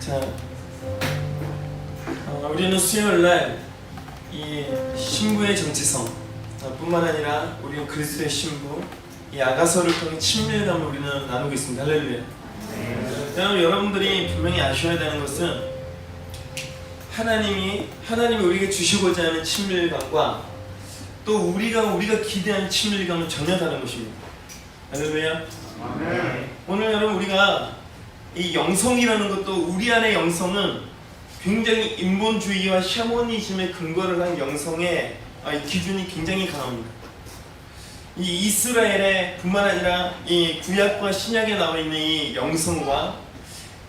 자, 우리는 수요일날 이 신부의 정체성 뿐만 아니라 우리는 그리스도의 신부 이 아가서를 통해 친밀감을 우리는 나누고 있습니다. 할렐루야. 여러분들이 분명히 아셔야 되는 것은 하나님이 우리에게 주시고자 하는 친밀감과 또 우리가 기대하는 친밀감은 전혀 다른 것입니다. 할렐루야. 오늘 여러분 우리가 이 영성이라는 것도 우리 안의 영성은 굉장히 인본주의와 샤머니즘에 근거를 한 영성의 기준이 굉장히 강합니다. 이 이스라엘의 뿐만 아니라 이 구약과 신약에 나와 있는 이 영성과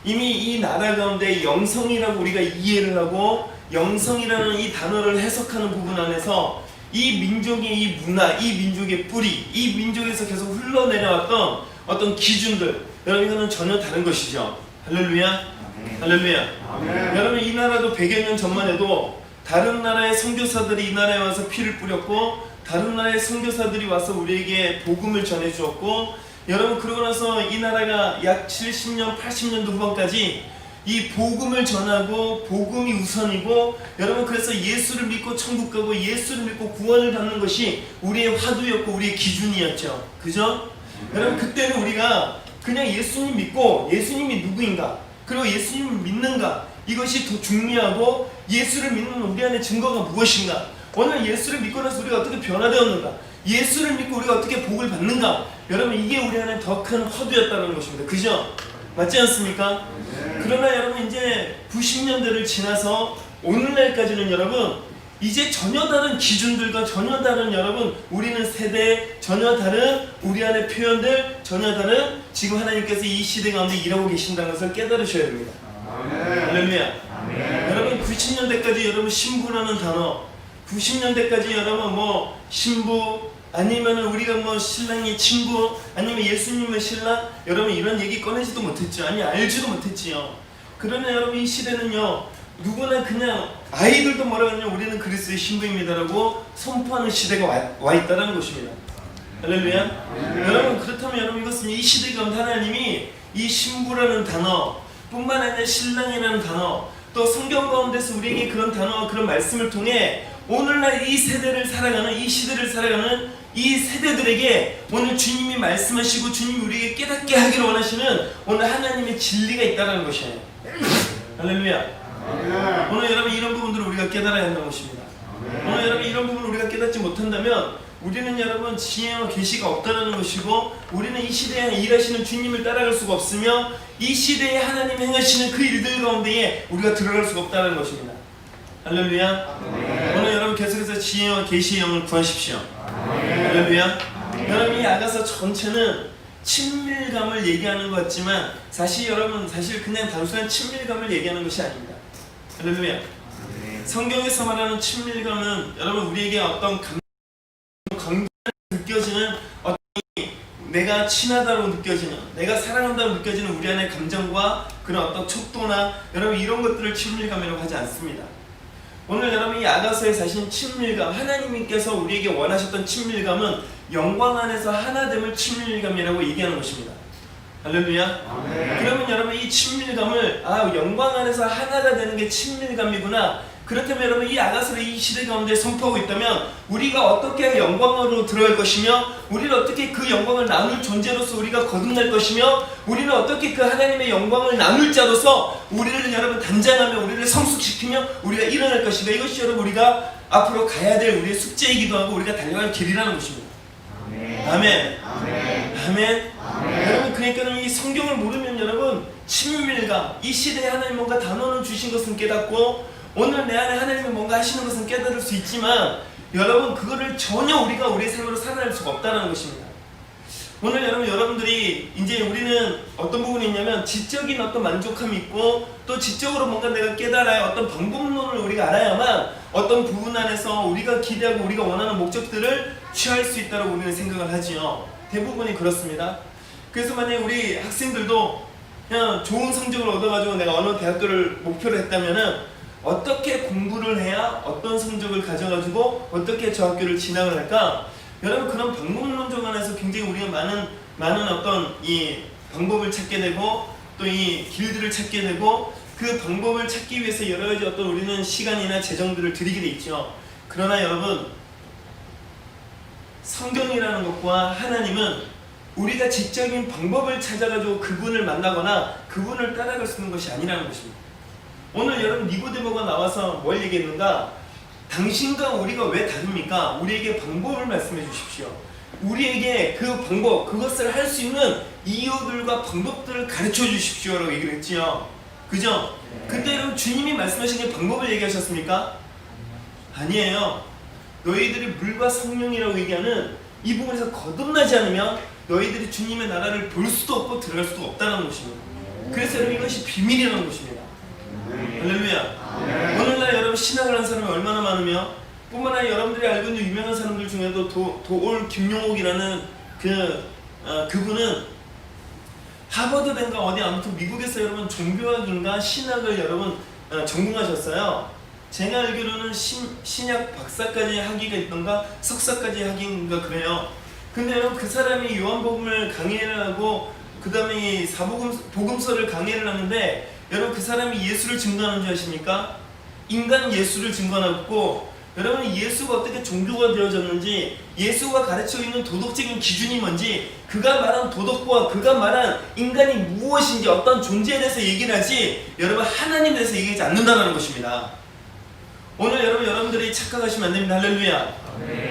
이미 이 나라 가운데 영성이라고 우리가 이해를 하고 영성이라는 이 단어를 해석하는 부분 안에서 이 민족의 이 문화, 이 민족의 뿌리, 이 민족에서 계속 흘러내려왔던 어떤 기준들, 여러분 이거는 전혀 다른 것이죠. 할렐루야. 아멘. 할렐루야. 아멘. 여러분 이 나라도 100여 년 전만 해도 다른 나라의 선교사들이 이 나라에 와서 피를 뿌렸고 다른 나라의 선교사들이 와서 우리에게 복음을 전해주었고, 여러분 그러고 나서 이 나라가 약 70년, 80년도 후반까지 이 복음을 전하고 복음이 우선이고, 여러분 그래서 예수를 믿고 천국 가고 예수를 믿고 구원을 받는 것이 우리의 화두였고 우리의 기준이었죠. 그죠? 여러분 그때는 우리가 그냥 예수님 믿고 예수님이 누구인가 그리고 예수님을 믿는가 이것이 더 중요하고, 예수를 믿는 우리 안의 증거가 무엇인가, 오늘 예수를 믿고 나서 우리가 어떻게 변화되었는가, 예수를 믿고 우리가 어떻게 복을 받는가, 여러분 이게 우리 안에 더 큰 화두였다는 것입니다. 그죠? 맞지 않습니까? 그러나 여러분 이제 90년대를 지나서 오늘날까지는 여러분 이제 전혀 다른 기준들과 전혀 다른 여러분 우리는 세대, 전혀 다른 우리 안의 표현들, 전혀 다른 지금 하나님께서 이 시대 가운데 일하고 계신다는 것을 깨달으셔야 됩니다. 할렐루야. 여러분 90년대까지 여러분 신부라는 단어, 90년대까지 여러분 뭐 신부 아니면은 우리가 뭐 신랑이 친구 아니면 예수님의 신랑, 여러분 이런 얘기 꺼내지도 못했죠. 아니 알지도 못했지요. 그러나 여러분 이 시대는요 누구나 그냥 아이들도 뭐라 그러냐 우리는 그리스도의 신부입니다라고 선포하는 시대가 와 있다는 것입니다. 할렐루야. 여러분 그렇다면 여러분 이것은 이 시대 가운데 하나님이 이 신부라는 단어 뿐만 아니라 신랑이라는 단어, 또 성경 가운데서 우리에게 그런 단어와 그런 말씀을 통해 오늘날 이 세대를 살아가는, 이 시대를 살아가는 이 세대들에게 오늘 주님이 말씀하시고 주님이 우리에게 깨닫게 하기를 원하시는 오늘 하나님의 진리가 있다는 것이에요. 할렐루야. 오늘 여러분 이런 부분들을 우리가 깨달아야 한다는 것입니다. 오늘 여러분 이런 부분을 우리가 깨닫지 못한다면 우리는 여러분 지혜와 계시가 없다는 것이고, 우리는 이 시대에 일하시는 주님을 따라갈 수가 없으며 이 시대에 하나님 행하시는 그 일들 가운데에 우리가 들어갈 수가 없다는 것입니다. 할렐루야. 오늘 여러분 계속해서 지혜와 계시의 영을 구하십시오. 할렐루야. 여러분 이 아가서 전체는 친밀감을 얘기하는 것 같지만 사실 여러분 그냥 단순한 친밀감을 얘기하는 것이 아닙니다. 할렐루야. 성경에서 말하는 친밀감은 여러분 우리에게 어떤 강렬하게 느껴지는 어떤 내가 친하다고 느껴지는, 내가 사랑한다고 느껴지는 우리 안의 감정과 그런 어떤 촉도나 여러분 이런 것들을 친밀감이라고 하지 않습니다. 오늘 여러분 이 아가서에 사신 친밀감, 하나님께서 우리에게 원하셨던 친밀감은 영광 안에서 하나됨을 친밀감이라고 얘기하는 것입니다. 할렐루야. 그러면 여러분 이 친밀감을 영광 안에서 하나가 되는 게 친밀감이구나. 그렇다면 여러분 이 아가서를 이 시대 가운데 선포하고 있다면 우리가 어떻게 영광으로 들어갈 것이며, 우리는 어떻게 그 영광을 나눌 존재로서 우리가 거듭날 것이며, 우리는 어떻게 그 하나님의 영광을 나눌 자로서 우리를 여러분 단장하며 우리를 성숙시키며 우리가 일어날 것인가, 이것이 여러분 우리가 앞으로 가야 될 우리의 숙제이기도 하고 우리가 달려갈 길이라는 것입니다. 아멘. 여러분 그러니까 이 성경을 모르면 여러분 친밀감, 이 시대에 하나님 뭔가 단어는 주신 것은 깨닫고 오늘 내 안에 하나님이 뭔가 하시는 것은 깨달을 수 있지만 여러분 그거를 전혀 우리가 우리의 삶으로 살아낼 수가 없다는 것입니다. 오늘 여러분들이 이제 우리는 어떤 부분이 있냐면 지적인 어떤 만족함이 있고 또 지적으로 뭔가 내가 깨달아야 어떤 방법론을 우리가 알아야만 어떤 부분 안에서 우리가 기대하고 우리가 원하는 목적들을 취할 수 있다고 우리는 생각을 하지요. 대부분이 그렇습니다. 그래서 만약에 우리 학생들도 그냥 좋은 성적을 얻어가지고 내가 어느 대학교를 목표로 했다면은 어떻게 공부를 해야 어떤 성적을 가져가지고 어떻게 저 학교를 진학을 할까? 여러분 그런 방법론적 안에서 굉장히 우리가 많은 어떤 이 방법을 찾게 되고 또 이 길들을 찾게 되고 그 방법을 찾기 위해서 여러 가지 어떤 우리는 시간이나 재정들을 들이게 돼 있죠. 그러나 여러분, 성경이라는 것과 하나님은 우리가 지적인 방법을 찾아가지고 그분을 만나거나 그분을 따라갈 수 있는 것이 아니라는 것입니다. 오늘 여러분 니고데모가 나와서 뭘 얘기했는가? 당신과 우리가 왜 다릅니까? 우리에게 방법을 말씀해 주십시오. 우리에게 그 방법, 그것을 할 수 있는 이유들과 방법들을 가르쳐 주십시오 라고 얘기를 했지요. 그죠? 근데 여러분 주님이 말씀하신 게 방법을 얘기하셨습니까? 아니에요. 너희들이 물과 성령이라고 얘기하는 이 부분에서 거듭나지 않으면 너희들이 주님의 나라를 볼 수도 없고 들어갈 수도 없다는 것입니다. 그래서 여러분 이것이 비밀이라는 것입니다. 할렐루야. 오늘날 여러분 신학을 한 사람이 얼마나 많으며 뿐만 아니라 여러분들이 알고 있는 유명한 사람들 중에도 도올 김용옥이라는 그분은 하버드대인가 어디 아무튼 미국에서 여러분 종교학인가 신학을 여러분 전공하셨어요. 제가 알기로는 신약 박사까지 학위가 있던가 석사까지 학위인가 그래요. 근데 여러분 그 사람이 요한복음을 강의를 하고 그 다음에 복음서를 강의를 하는데 여러분 그 사람이 예수를 증거하는 줄 아십니까? 인간 예수를 증거하고 여러분 예수가 어떻게 종교가 되어졌는지 예수가 가르쳐 있는 도덕적인 기준이 뭔지 그가 말한 도덕과 그가 말한 인간이 무엇인지 어떤 존재에 대해서 얘기를 하지 여러분 하나님에 대해서 얘기하지 않는다는 것입니다. 오늘 여러분들이 착각하시면 안 됩니다. 할렐루야.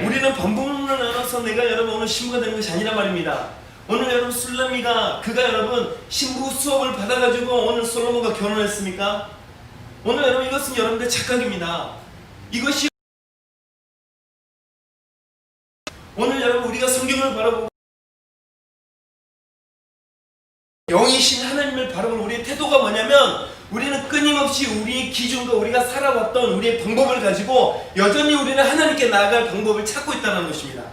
우리는 방법론을 나눠서 내가 여러분 오늘 신부가 되는 것이 아니란 말입니다. 오늘 여러분 술라미가 그가 여러분 신부 수업을 받아가지고 오늘 솔로몬과 결혼했습니까? 오늘 여러분 이것은 여러분들의 착각입니다. 이것이 오늘 여러분 우리가 성경을 바라보고 영이신 하나님을 바라보는 우리의 태도가 뭐냐면 우리는 끊임없이 우리의 기준과 우리가 살아왔던 우리의 방법을 가지고 여전히 우리는 하나님께 나아갈 방법을 찾고 있다는 것입니다.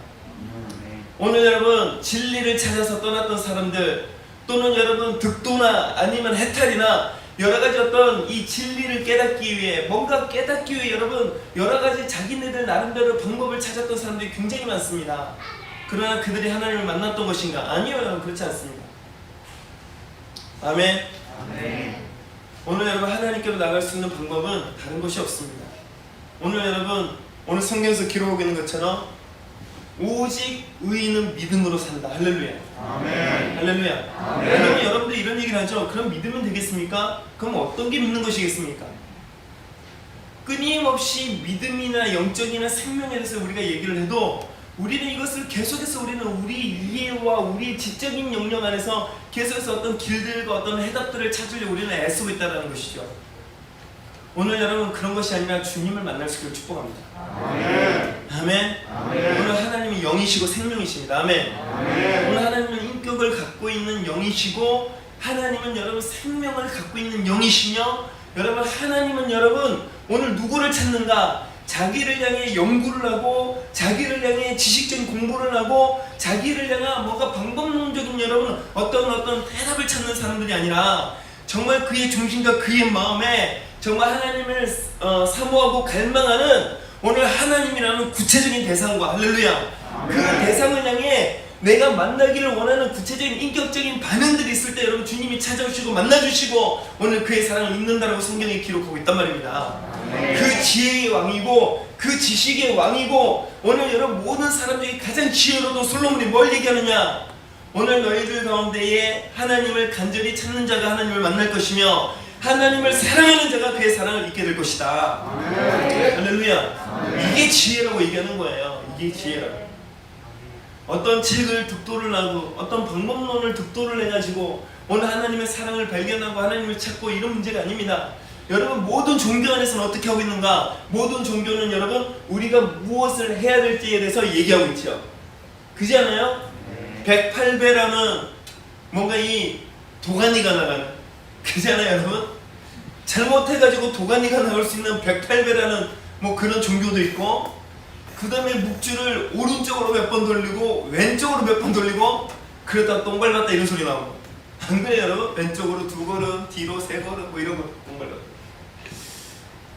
오늘 여러분 진리를 찾아서 떠났던 사람들 또는 여러분 득도나 아니면 해탈이나 여러가지 어떤 이 진리를 깨닫기 위해 뭔가 깨닫기 위해 여러분 여러가지 자기네들 나름대로 방법을 찾았던 사람들이 굉장히 많습니다. 그러나 그들이 하나님을 만났던 것인가? 아니요 여러분 그렇지 않습니다. 아멘. 오늘 여러분 하나님께로 나갈 수 있는 방법은 다른 것이 없습니다. 오늘 여러분 오늘 성경에서 기록하고 있는 것처럼 오직 의인은 믿음으로 산다. 할렐루야. 아멘. 할렐루야. 아멘. 그러면 여러분들 이런 얘기를 하죠. 그럼 믿으면 되겠습니까? 그럼 어떤 게 믿는 것이겠습니까? 끊임없이 믿음이나 영적이나 생명에 대해서 우리가 얘기를 해도 우리는 이것을 계속해서 우리는 우리 이해와 우리 지적인 영역 안에서 계속해서 어떤 길들과 어떤 해답들을 찾으려고 우리는 애쓰고 있다는 것이죠. 오늘 여러분 그런 것이 아니라 주님을 만날 수 있기를 축복합니다. 아멘. 아멘. 아멘. 오늘 하나님이 영이시고 생명이십니다. 아멘. 아멘. 오늘 하나님은 인격을 갖고 있는 영이시고 하나님은 여러분 생명을 갖고 있는 영이시며 여러분 하나님은 여러분 오늘 누구를 찾는가? 자기를 향해 연구를 하고 자기를 향해 지식적인 공부를 하고 자기를 향한 뭔가 방법론적인 여러분 어떤 대답을 찾는 사람들이 아니라 정말 그의 중심과 그의 마음에 정말 하나님을 사모하고 갈망하는 오늘 하나님이라는 구체적인 대상과 할렐루야 그 대상을 향해 내가 만나기를 원하는 구체적인 인격적인 반응들이 있을 때 여러분 주님이 찾아오시고 만나주시고 오늘 그의 사랑을 입는다라고 성경에 기록하고 있단 말입니다. 그 지혜의 왕이고 그 지식의 왕이고 오늘 여러분 모든 사람 중에 가장 지혜로운 솔로몬이 뭘 얘기하느냐? 오늘 너희들 가운데에 하나님을 간절히 찾는 자가 하나님을 만날 것이며 하나님을 사랑하는 자가 그의 사랑을 잊게 될 것이다. 할렐루야. 이게 지혜라고 얘기하는 거예요. 이게 지혜라고. 어떤 책을 득도를 하고 어떤 방법론을 득도를 해가지고 오늘 하나님의 사랑을 발견하고 하나님을 찾고 이런 문제가 아닙니다. 여러분 모든 종교 안에서는 어떻게 하고 있는가? 모든 종교는 여러분 우리가 무엇을 해야 될지에 대해서 얘기하고 있죠. 그지 않아요? 108배라는 뭔가 이 도가니가 나가는 그지 않아요 여러분? 잘못해가지고 도가니가 나올 수 있는 108배라는 뭐 그런 종교도 있고 그 다음에 묵주를 오른쪽으로 몇 번 돌리고 왼쪽으로 몇 번 돌리고 그러다 똥 밟았다 이런 소리 나오고 안 그래요 여러분? 왼쪽으로 2걸음 뒤로 3걸음 뭐 이런 거 똥 밟았다.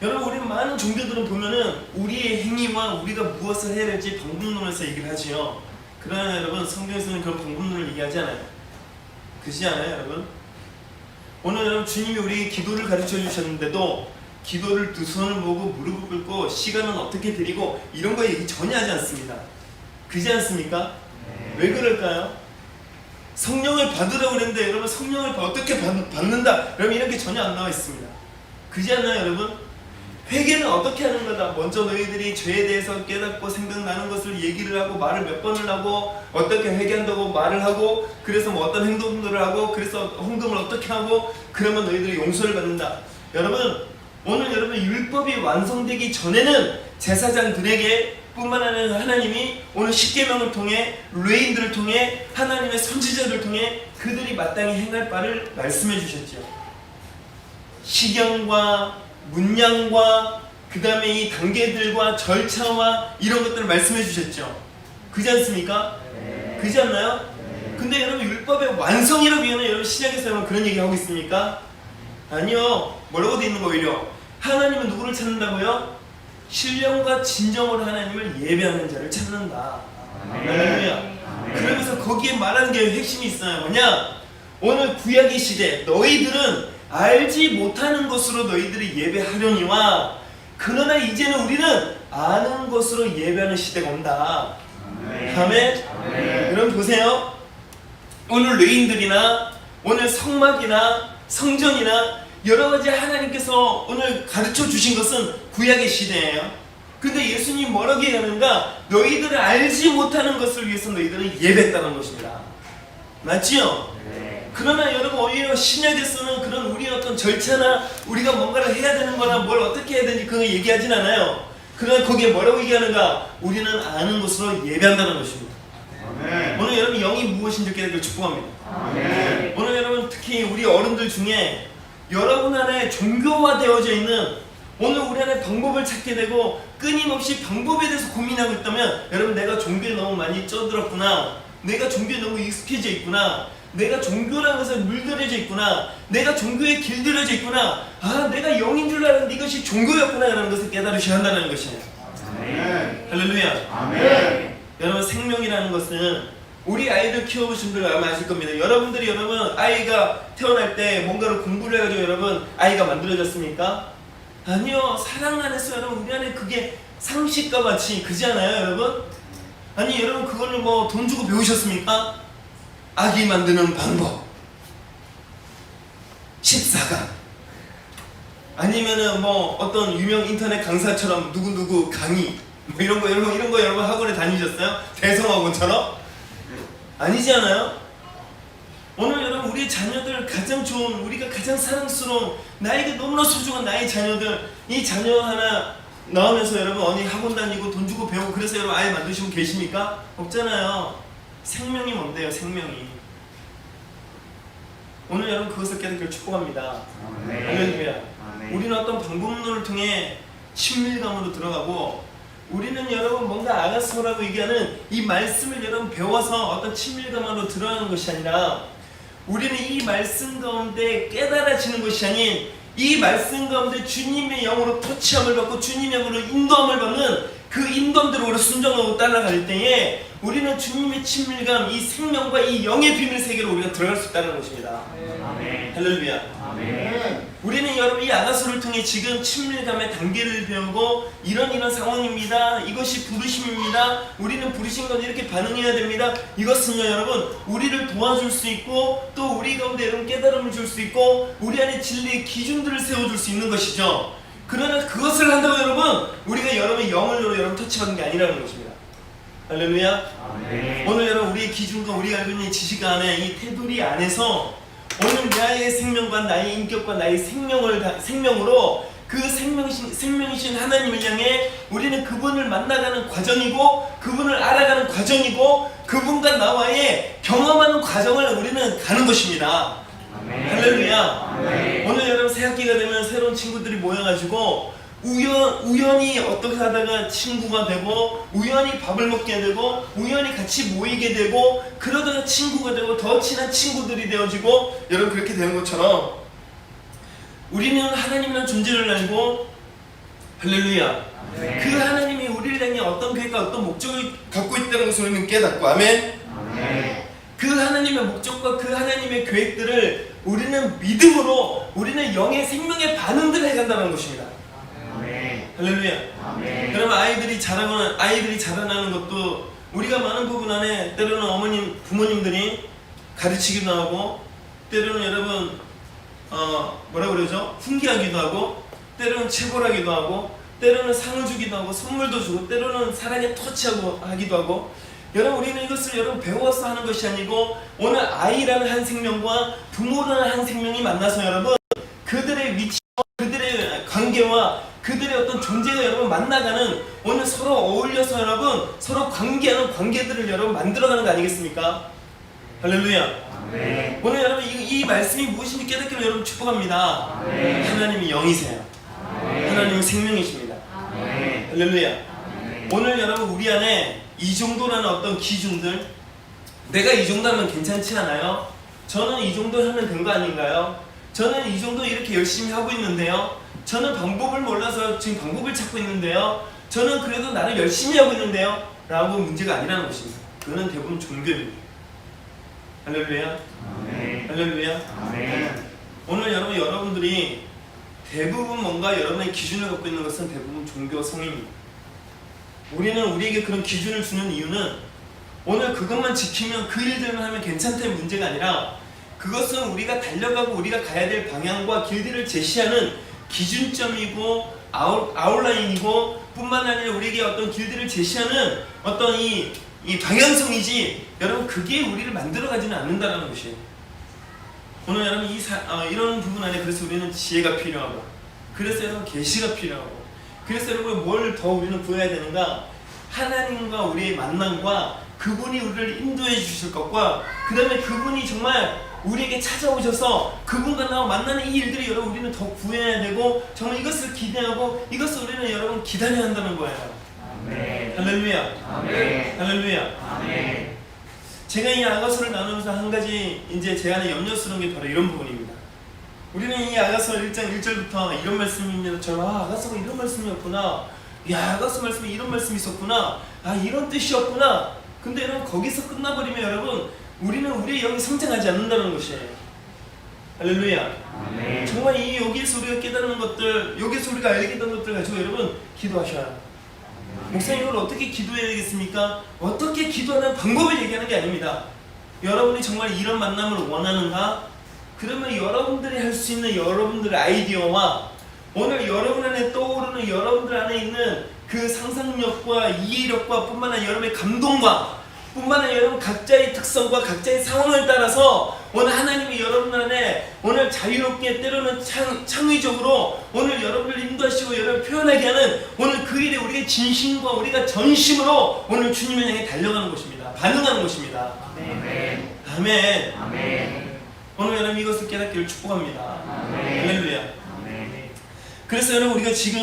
여러분 우리 많은 종교들은 보면은 우리의 행위와 우리가 무엇을 해야 될지 방법론에서 얘기를 하지요. 그러나 여러분 성경에서는 그런 방법론을 얘기하지 않아요. 그렇지 않아요 여러분? 오늘 여러분 주님이 우리에게 기도를 가르쳐 주셨는데도 기도를 두 손을 모으고 무릎을 꿇고 시간은 어떻게 드리고 이런 거 얘기 전혀 하지 않습니다. 그지 않습니까? 왜 그럴까요? 성령을 받으라고 그랬는데 여러분 성령을 어떻게 받는다 여러분 이런 게 전혀 안 나와 있습니다. 그지 않나요 여러분? 회개는 어떻게 하는 거다. 먼저 너희들이 죄에 대해서 깨닫고 생각나는 것을 얘기를 하고 말을 몇 번을 하고 어떻게 회개한다고 말을 하고 그래서 뭐 어떤 행동들을 하고 그래서 헌금을 어떻게 하고 그러면 너희들이 용서를 받는다. 여러분 오늘 여러분 율법이 완성되기 전에는 제사장들에게 뿐만 아니라 하나님이 오늘 십계명을 통해 레인들을 통해 하나님의 선지자들을 통해 그들이 마땅히 행할 바를 말씀해 주셨죠. 시경과 문양과 그 다음에 이 단계들과 절차와 이런 것들을 말씀해 주셨죠. 그지 않습니까? 그지 않나요? 근데 여러분 율법의 완성이라고 하면 여러분 시작에서 여러분 그런 얘기 하고 있습니까? 아니요. 뭐라고 돼 있는 거 오히려 하나님은 누구를 찾는다고요? 신령과 진정으로 하나님을 예배하는 자를 찾는다. 할렐루야. 그러면서 거기에 말하는 게 핵심이 있어요. 뭐냐? 오늘 구약의 시대 너희들은 알지 못하는 것으로 너희들이 예배하려니와 그러나 이제는 우리는 아는 것으로 예배하는 시대가 온다. 아멘. 여러분 보세요. 오늘 레인들이나 오늘 성막이나 성전이나 여러 가지 하나님께서 오늘 가르쳐 주신 것은 구약의 시대예요. 근데 예수님 뭐라고 얘기하는가? 너희들은 알지 못하는 것을 위해서 너희들은 예배했다는 것입니다. 맞지요? 그러나 여러분 오히려 신약에서는 그런 우리의 어떤 절차나 우리가 뭔가를 해야 되는 거나 뭘 어떻게 해야 되는지 그거 얘기하진 않아요. 그러나 거기에 뭐라고 얘기하는가? 우리는 아는 것으로 예배한다는 것입니다. 아멘. 오늘 여러분 영이 무엇인지 깨닫기를 축복합니다. 아멘. 오늘 여러분 특히 우리 어른들 중에 여러분 안에 종교화되어져 있는 오늘 우리 안에 방법을 찾게 되고 끊임없이 방법에 대해서 고민하고 있다면 여러분 내가 종교에 너무 많이 쩌들었구나. 내가 종교에 너무 익숙해져 있구나. 내가 종교라는 것에 물들여져 있구나. 내가 종교에 길들여져 있구나. 아 내가 영인 줄 알았는데 이것이 종교였구나 라는 것을 깨달으셔야 한다는 것이에요. 아멘. 할렐루야. 아멘. 여러분 생명이라는 것은 우리 아이들 키워보신 분들 아마 아실 겁니다. 여러분들이 여러분 아이가 태어날 때 뭔가를 공부를 해가지고 여러분 아이가 만들어졌습니까? 아니요. 사랑 안에서 여러분 우리 안에 그게 상식과 같이 그지 않아요 여러분? 아니 여러분 그거를 뭐 돈 주고 배우셨습니까? 아기 만드는 방법 14강 아니면은 뭐 어떤 유명 인터넷 강사처럼 누구누구 강의 뭐 이런 거 여러분 학원에 다니셨어요? 대성학원처럼? 아니지 않아요? 오늘 여러분 우리 자녀들 가장 좋은 우리가 가장 사랑스러운 나에게 너무나 소중한 나의 자녀들 이 자녀 하나 나오면서 여러분 어디 학원 다니고 돈 주고 배우고 그래서 여러분 아이 만드시고 계십니까? 없잖아요. 생명이 뭔데요? 생명이. 오늘 여러분 그것을 깨닫기를 축복합니다. 할렐루야. 우리는 어떤 방법론을 통해 친밀감으로 들어가고 우리는 여러분 뭔가 아가서라고 얘기하는 이 말씀을 여러분 배워서 어떤 친밀감으로 들어가는 것이 아니라 우리는 이 말씀 가운데 깨달아지는 것이 아닌 이 말씀 가운데 주님의 영으로 터치함을 받고 주님의 영으로 인도함을 받는 그 인도함대로 우리가 순종하고 따라갈 때에 우리는 주님의 친밀감, 이 생명과 이 영의 비밀 세계로 우리가 들어갈 수 있다는 것입니다. 아멘. 할렐루야. 아멘. 우리는 여러분 이 아가서를 통해 지금 친밀감의 단계를 배우고 이런 상황입니다. 이것이 부르심입니다. 우리는 부르신 건 이렇게 반응해야 됩니다. 이것은요 여러분 우리를 도와줄 수 있고 또 우리 가운데 여러분 깨달음을 줄 수 있고 우리 안에 진리의 기준들을 세워줄 수 있는 것이죠. 그러나 그것을 한다고 여러분 우리가 여러분의 영을 여러분 터치하는 게 아니라는 것입니다. 할렐루야. 아멘. 오늘 여러분 우리의 기준과 우리가 알고 있는 지식 안에 이 테두리 안에서 오늘 나의 생명과 나의 인격과 나의 생명으로 그 생명이신 하나님을 향해 우리는 그분을 만나가는 과정이고 그분을 알아가는 과정이고 그분과 나와의 경험하는 과정을 우리는 가는 것입니다. 아멘. 할렐루야. 아멘. 오늘 여러분 새학기가 되면 새로운 친구들이 모여가지고 우연히 어떻게 하다가 친구가 되고 우연히 밥을 먹게 되고 우연히 같이 모이게 되고 그러다가 친구가 되고 더 친한 친구들이 되어지고 여러분 그렇게 되는 것처럼 우리는 하나님이라는 존재를 알고 할렐루야. 아멘. 그 하나님이 우리를 향해 어떤 계획과 어떤 목적을 갖고 있다는 것을 우리는 깨닫고 아멘. 아멘. 그 하나님의 목적과 그 하나님의 계획들을 우리는 믿음으로 우리는 영의 생명의 반응들을 해간다는 것입니다. 할렐루야. 그러면 아이들이 자라나는 것도 우리가 많은 부분 안에 때로는 부모님들이 가르치기도 하고, 때로는 여러분 뭐라 그러죠? 훈계하기도 하고, 때로는 체벌하기도 하고, 때로는 상을 주기도 하고, 선물도 주고, 때로는 사랑에 터치하고 하기도 하고. 여러분, 우리는 이것을 여러분 배워서 하는 것이 아니고, 오늘 아이라는 한 생명과 부모라는 한 생명이 만나서 여러분 그들의 위치와 그들의 관계와 그들의 어떤 존재가 여러분 만나가는, 오늘 서로 어울려서 여러분 서로 관계하는 관계들을 여러분 만들어가는 거 아니겠습니까? 할렐루야. 오늘 여러분 이 말씀이 무엇인지 깨닫기를 여러분 축복합니다. 하나님이 영이세요. 하나님은 생명이십니다. 할렐루야. 오늘 여러분 우리 안에 이 정도라는 어떤 기준들, 내가 이 정도 하면 괜찮지 않아요? 저는 이 정도 하면 된 거 아닌가요? 저는 이 정도 이렇게 열심히 하고 있는데요, 저는 방법을 몰라서 지금 방법을 찾고 있는데요, 저는 그래도 나를 열심히 하고 있는데요 라고 문제가 아니라는 것입니다. 그거는 대부분 종교입니다. 할렐루야. 할렐루야. 오늘 여러분들이 대부분 뭔가 여러분의 기준을 갖고 있는 것은 대부분 종교 성입니다. 우리는 우리에게 그런 기준을 주는 이유는 오늘 그것만 지키면 그 일들만 하면 괜찮다는 문제가 아니라, 그것은 우리가 달려가고 우리가 가야 될 방향과 길들을 제시하는 기준점이고 아웃라인이고, 뿐만 아니라 우리에게 어떤 길들을 제시하는 어떤 이 방향성이지, 여러분 그게 우리를 만들어가지는 않는다는 것이에요. 오늘 여러분 이런 부분 안에 그래서 우리는 지혜가 필요하고, 그래서 여러분 계시가 필요하고, 그래서 여러분 뭘 더 우리는 구해야 되는가? 하나님과 우리의 만남과 그분이 우리를 인도해 주실 것과, 그 다음에 그분이 정말 우리에게 찾아오셔서 그분과 나와 만나는 이 일들이 여러분 우리는 더 구해야 되고, 정말 이것을 기대하고 이것을 우리는 여러분 기다려야 한다는 거예요. 할렐루야. 할렐루야. 제가 이 아가서를 나누면서 한 가지 이제 제 안에 염려스러운 게 바로 이런 부분입니다. 우리는 이 아가서 1장 1절부터 이런 말씀입니다. 아가서가 이런 말씀이었구나. 야, 아가서 말씀에 이런 말씀이 있었구나. 이런 뜻이었구나. 근데 여러분 거기서 끝나버리면 여러분 우리는 우리의 영이 성장하지 않는다는 것이에요. 할렐루야. 정말 여기에서 우리가 깨닫는 것들, 여기서 우리가 알게 된 것들 가지고 여러분 기도하셔야. 목사님 이걸 어떻게 기도해야 되겠습니까? 어떻게 기도하는 방법을 얘기하는 게 아닙니다. 여러분이 정말 이런 만남을 원하는가? 그러면 여러분들이 할 수 있는 여러분들의 아이디어와 오늘 여러분 안에 떠오르는 여러분들 안에 있는 그 상상력과 이해력과 뿐만 아니라 여러분의 감동과 뿐만 아니라 여러분 각자의 특성과 각자의 상황을 따라서 오늘 하나님이 여러분 안에 오늘 자유롭게 때로는 창의적으로 오늘 여러분을 인도하시고 여러분을 표현하게 하는 오늘 그 일에 우리가 진심과 우리가 전심으로 오늘 주님을 향해 달려가는 것입니다. 반응하는 것입니다. 아멘. 오늘 여러분 이것을 깨닫기를 축복합니다. 할렐루야. 그래서 여러분 우리가 지금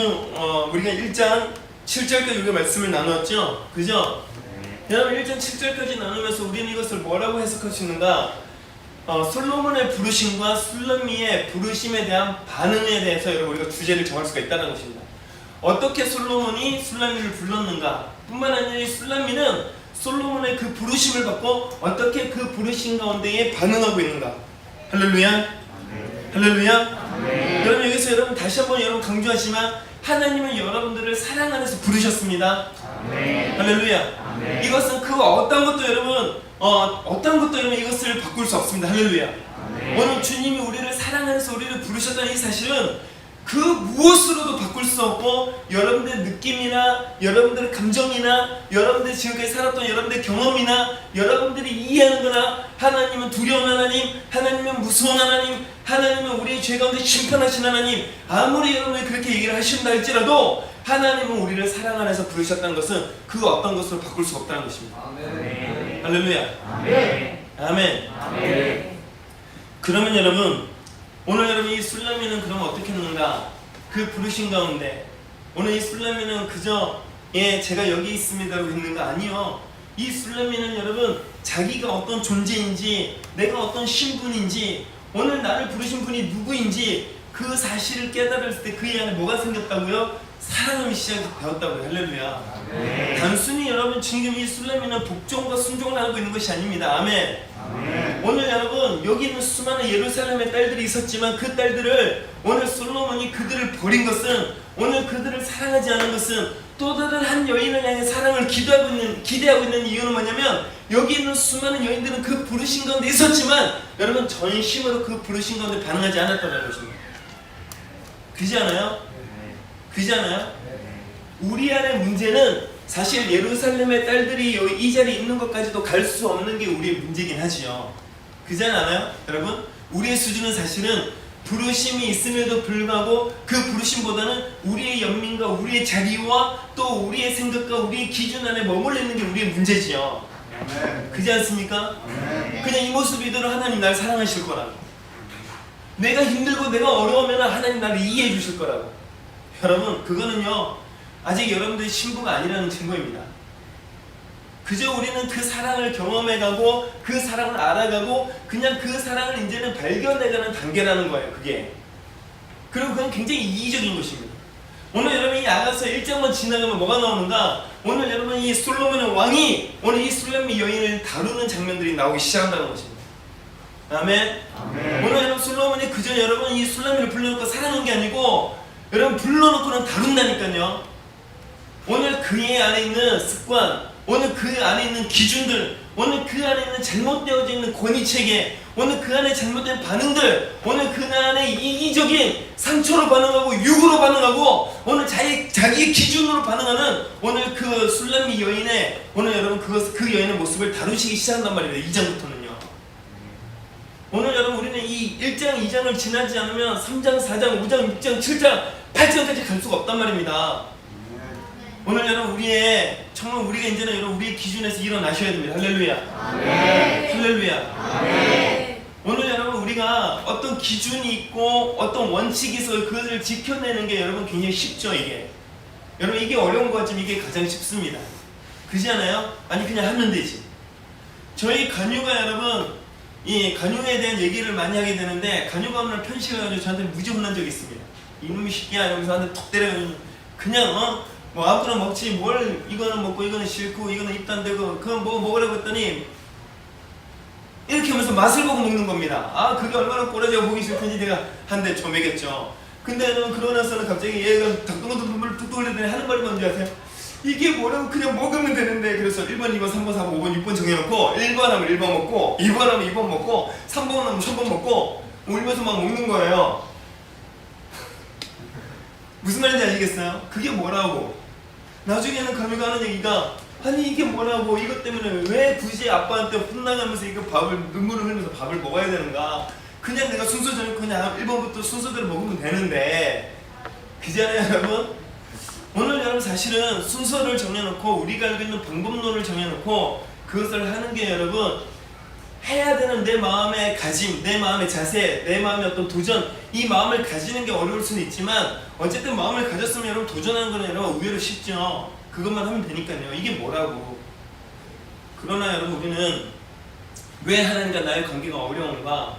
우리가 1장 7절까지 우리가 말씀을 나눴죠? 그죠? 여러분 1장 7절까지 나누면서 우리는 이것을 뭐라고 해석할 수 있는가? 솔로몬의 부르심과 술람미의 부르심에 대한 반응에 대해서 여러분 우리가 주제를 정할 수가 있다는 것입니다. 어떻게 솔로몬이 술람미를 불렀는가? 뿐만 아니라 술람미는 솔로몬의 그 부르심을 받고 어떻게 그 부르심 가운데에 반응하고 있는가? 할렐루야. 할렐루야. 여러분 여기서 여러분 다시 한번 여러분 강조하지만 하나님은 여러분들을 사랑 안에서 부르셨습니다. 할렐루야. 이것은 그 어떤 것도 여러분 이것을 바꿀 수 없습니다. 할렐루야. 오늘 주님이 우리를 사랑 안에서 우리를 부르셨다는 이 사실은 그 무엇으로도 바꿀 수 없고, 여러분들의 느낌이나 여러분들의 감정이나 여러분들이 지금까지 살았던 여러분들의 경험이나 여러분들이 이해하는 거나, 하나님은 두려운 하나님, 하나님은 무서운 하나님, 하나님은 우리의 죄 가운데 심판하신 하나님, 아무리 여러분이 그렇게 얘기를 하신다 할지라도 하나님은 우리를 사랑 안에서 부르셨다는 것은 그 어떤 것으로 바꿀 수 없다는 것입니다. 할렐루야. 아멘. 그러면 여러분 오늘 여러분 이 술람미는 그러면 어떻게 했는가? 그 부르신 가운데 오늘 이 술람미는 그저 제가 여기 있습니다라고 했는가? 아니요. 이 술람미는 여러분 자기가 어떤 존재인지, 내가 어떤 신분인지, 오늘 나를 부르신 분이 누구인지 그 사실을 깨달았을 때 그의 안에 뭐가 생겼다고요? 사랑의 시작이 되었다고요. 할렐루야. 단순히 여러분 지금 이 술람미는 복종과 순종을 하고 있는 것이 아닙니다. 아멘. 오늘 여러분 여기 있는 수많은 예루살렘의 딸들이 있었지만 그 딸들을 오늘 솔로몬이 그들을 버린 것은, 오늘 그들을 사랑하지 않은 것은, 또 다른 한 여인을 향해 사랑을 기대하고 있는 이유는 뭐냐면, 여기 있는 수많은 여인들은 그 부르신 가운데 있었지만 여러분 전심으로 그 부르신 가운데 반응하지 않았다는 것입니다. 그지 않아요? 그지 않아요? 우리 안의 문제는 사실 예루살렘의 딸들이 여기 이 자리에 있는 것까지도 갈 수 없는 게 우리의 문제긴 하지요. 그지 않아요? 여러분, 우리의 수준은 사실은 부르심이 있음에도 불구하고 그 부르심보다는 우리의 연민과 우리의 자기와 또 우리의 생각과 우리의 기준 안에 머물러 있는 게 우리의 문제지요. 그지 않습니까? 그냥 이 모습 이대로 하나님 날 사랑하실 거라고, 내가 힘들고 내가 어려우면 하나님 나를 이해해 주실 거라고. 여러분, 그거는요 아직 여러분들이 신부가 아니라는 증거입니다. 그저 우리는 그 사랑을 경험해가고 그 사랑을 알아가고 그냥 그 사랑을 이제는 발견해가는 단계라는 거예요. 그게. 그리고 그건 굉장히 이기적인 것입니다. 오늘 여러분이 나가서 1장만 지나가면 뭐가 나오는가? 오늘 여러분 이 솔로몬의 왕이 오늘 이 술람미 여인을 다루는 장면들이 나오기 시작한다는 것입니다. 아멘. 오늘 여러분 솔로몬이 그저 여러분 이 술람미를 불러놓고 사랑한 게 아니고 여러분 불러놓고는 다룬다니까요. 오늘 그의 안에 있는 습관, 오늘 그 안에 있는 기준들, 오늘 그 안에 있는 잘못되어져 있는 권위체계, 오늘 그 안에 잘못된 반응들, 오늘 그 안에 이기적인 상처로 반응하고 육으로 반응하고 오늘 자기의 기준으로 반응하는 오늘 그 술람미 여인의 오늘 여러분 그 여인의 모습을 다루시기 시작한단 말이에요. 2장부터는요. 오늘 여러분 우리는 이 1장, 2장을 지나지 않으면 3장, 4장, 5장, 6장, 7장, 8장까지 갈 수가 없단 말입니다. 오늘 여러분 정말 우리가 이제는 여러분 우리의 기준에서 일어나셔야 됩니다. 할렐루야. 할렐루야. 오늘 여러분 우리가 어떤 기준이 있고 어떤 원칙이 있어 그것을 지켜내는 게 여러분 굉장히 쉽죠. 이게 여러분 이게 어려운 것 같지만 이게 가장 쉽습니다. 그렇지 않아요? 아니 그냥 하면 되지. 저희 간유가 여러분 이 간유에 대한 얘기를 많이 하게 되는데, 간유가 오늘 편식해가지고 저한테 무지 혼난 적이 있습니다. 이놈이 새끼야 이러면서 한테 톡 때려가지고 그냥 뭐 아무거나 먹지 뭘 이거는 먹고 이거는 싫고 이거는 입도 안 되고 그건 뭐 먹으라고 했더니 이렇게 하면서 맛을 보고 먹는 겁니다. 아 그게 얼마나 꼬라지가 보기 싫던지 내가 한 대 조매겠죠. 근데 그러고 나서는 갑자기 얘가 닭똥도 눈물을 뚝뚝 흘리더니 하는 말이 뭔지 아세요? 이게 뭐라고 그냥 먹으면 되는데. 그래서 1번, 2번, 3번, 4번, 5번, 6번 정해놓고 1번 하면 1번 먹고 2번 하면 2번 먹고 3번 하면 3번 먹고 울면서 막 먹는 거예요. 무슨 말인지 아시겠어요? 그게 뭐라고? 나중에는 가미가 하는 얘기가 아니 이게 뭐라고, 이것 때문에 왜 굳이 아빠한테 혼나가면서 이거 눈물을 흘리면서 밥을 먹어야 되는가, 그냥 내가 순서 정해 그냥 1번부터 순서대로 먹으면 되는데. 그잖아요 여러분? 오늘 여러분 사실은 순서를 정해놓고 우리가 알고 있는 방법론을 정해놓고 그것을 하는 게 여러분 해야 되는 내 마음의 가짐, 내 마음의 자세, 내 마음의 어떤 도전, 이 마음을 가지는 게 어려울 수는 있지만 어쨌든 마음을 가졌으면 여러분 도전하는 거는 여러분 의외로 쉽죠. 그것만 하면 되니까요. 이게 뭐라고. 그러나 여러분 우리는 왜 하나님과 나의 관계가 어려운가?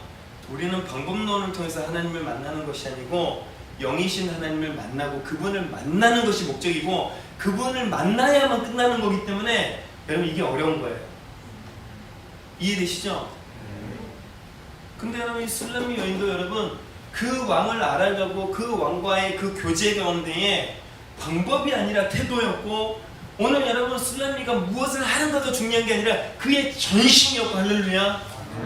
우리는 방법론을 통해서 하나님을 만나는 것이 아니고 영이신 하나님을 만나고 그분을 만나는 것이 목적이고 그분을 만나야만 끝나는 거기 때문에 여러분 이게 어려운 거예요. 이해되시죠? 근데 여러분 이 술람미 여인도 여러분 그 왕을 알아가고 그 왕과의 그 교제 가운데에 방법이 아니라 태도였고, 오늘 여러분 술람미가 무엇을 하는가도 중요한 게 아니라 그의 전심이었고. 할렐루야.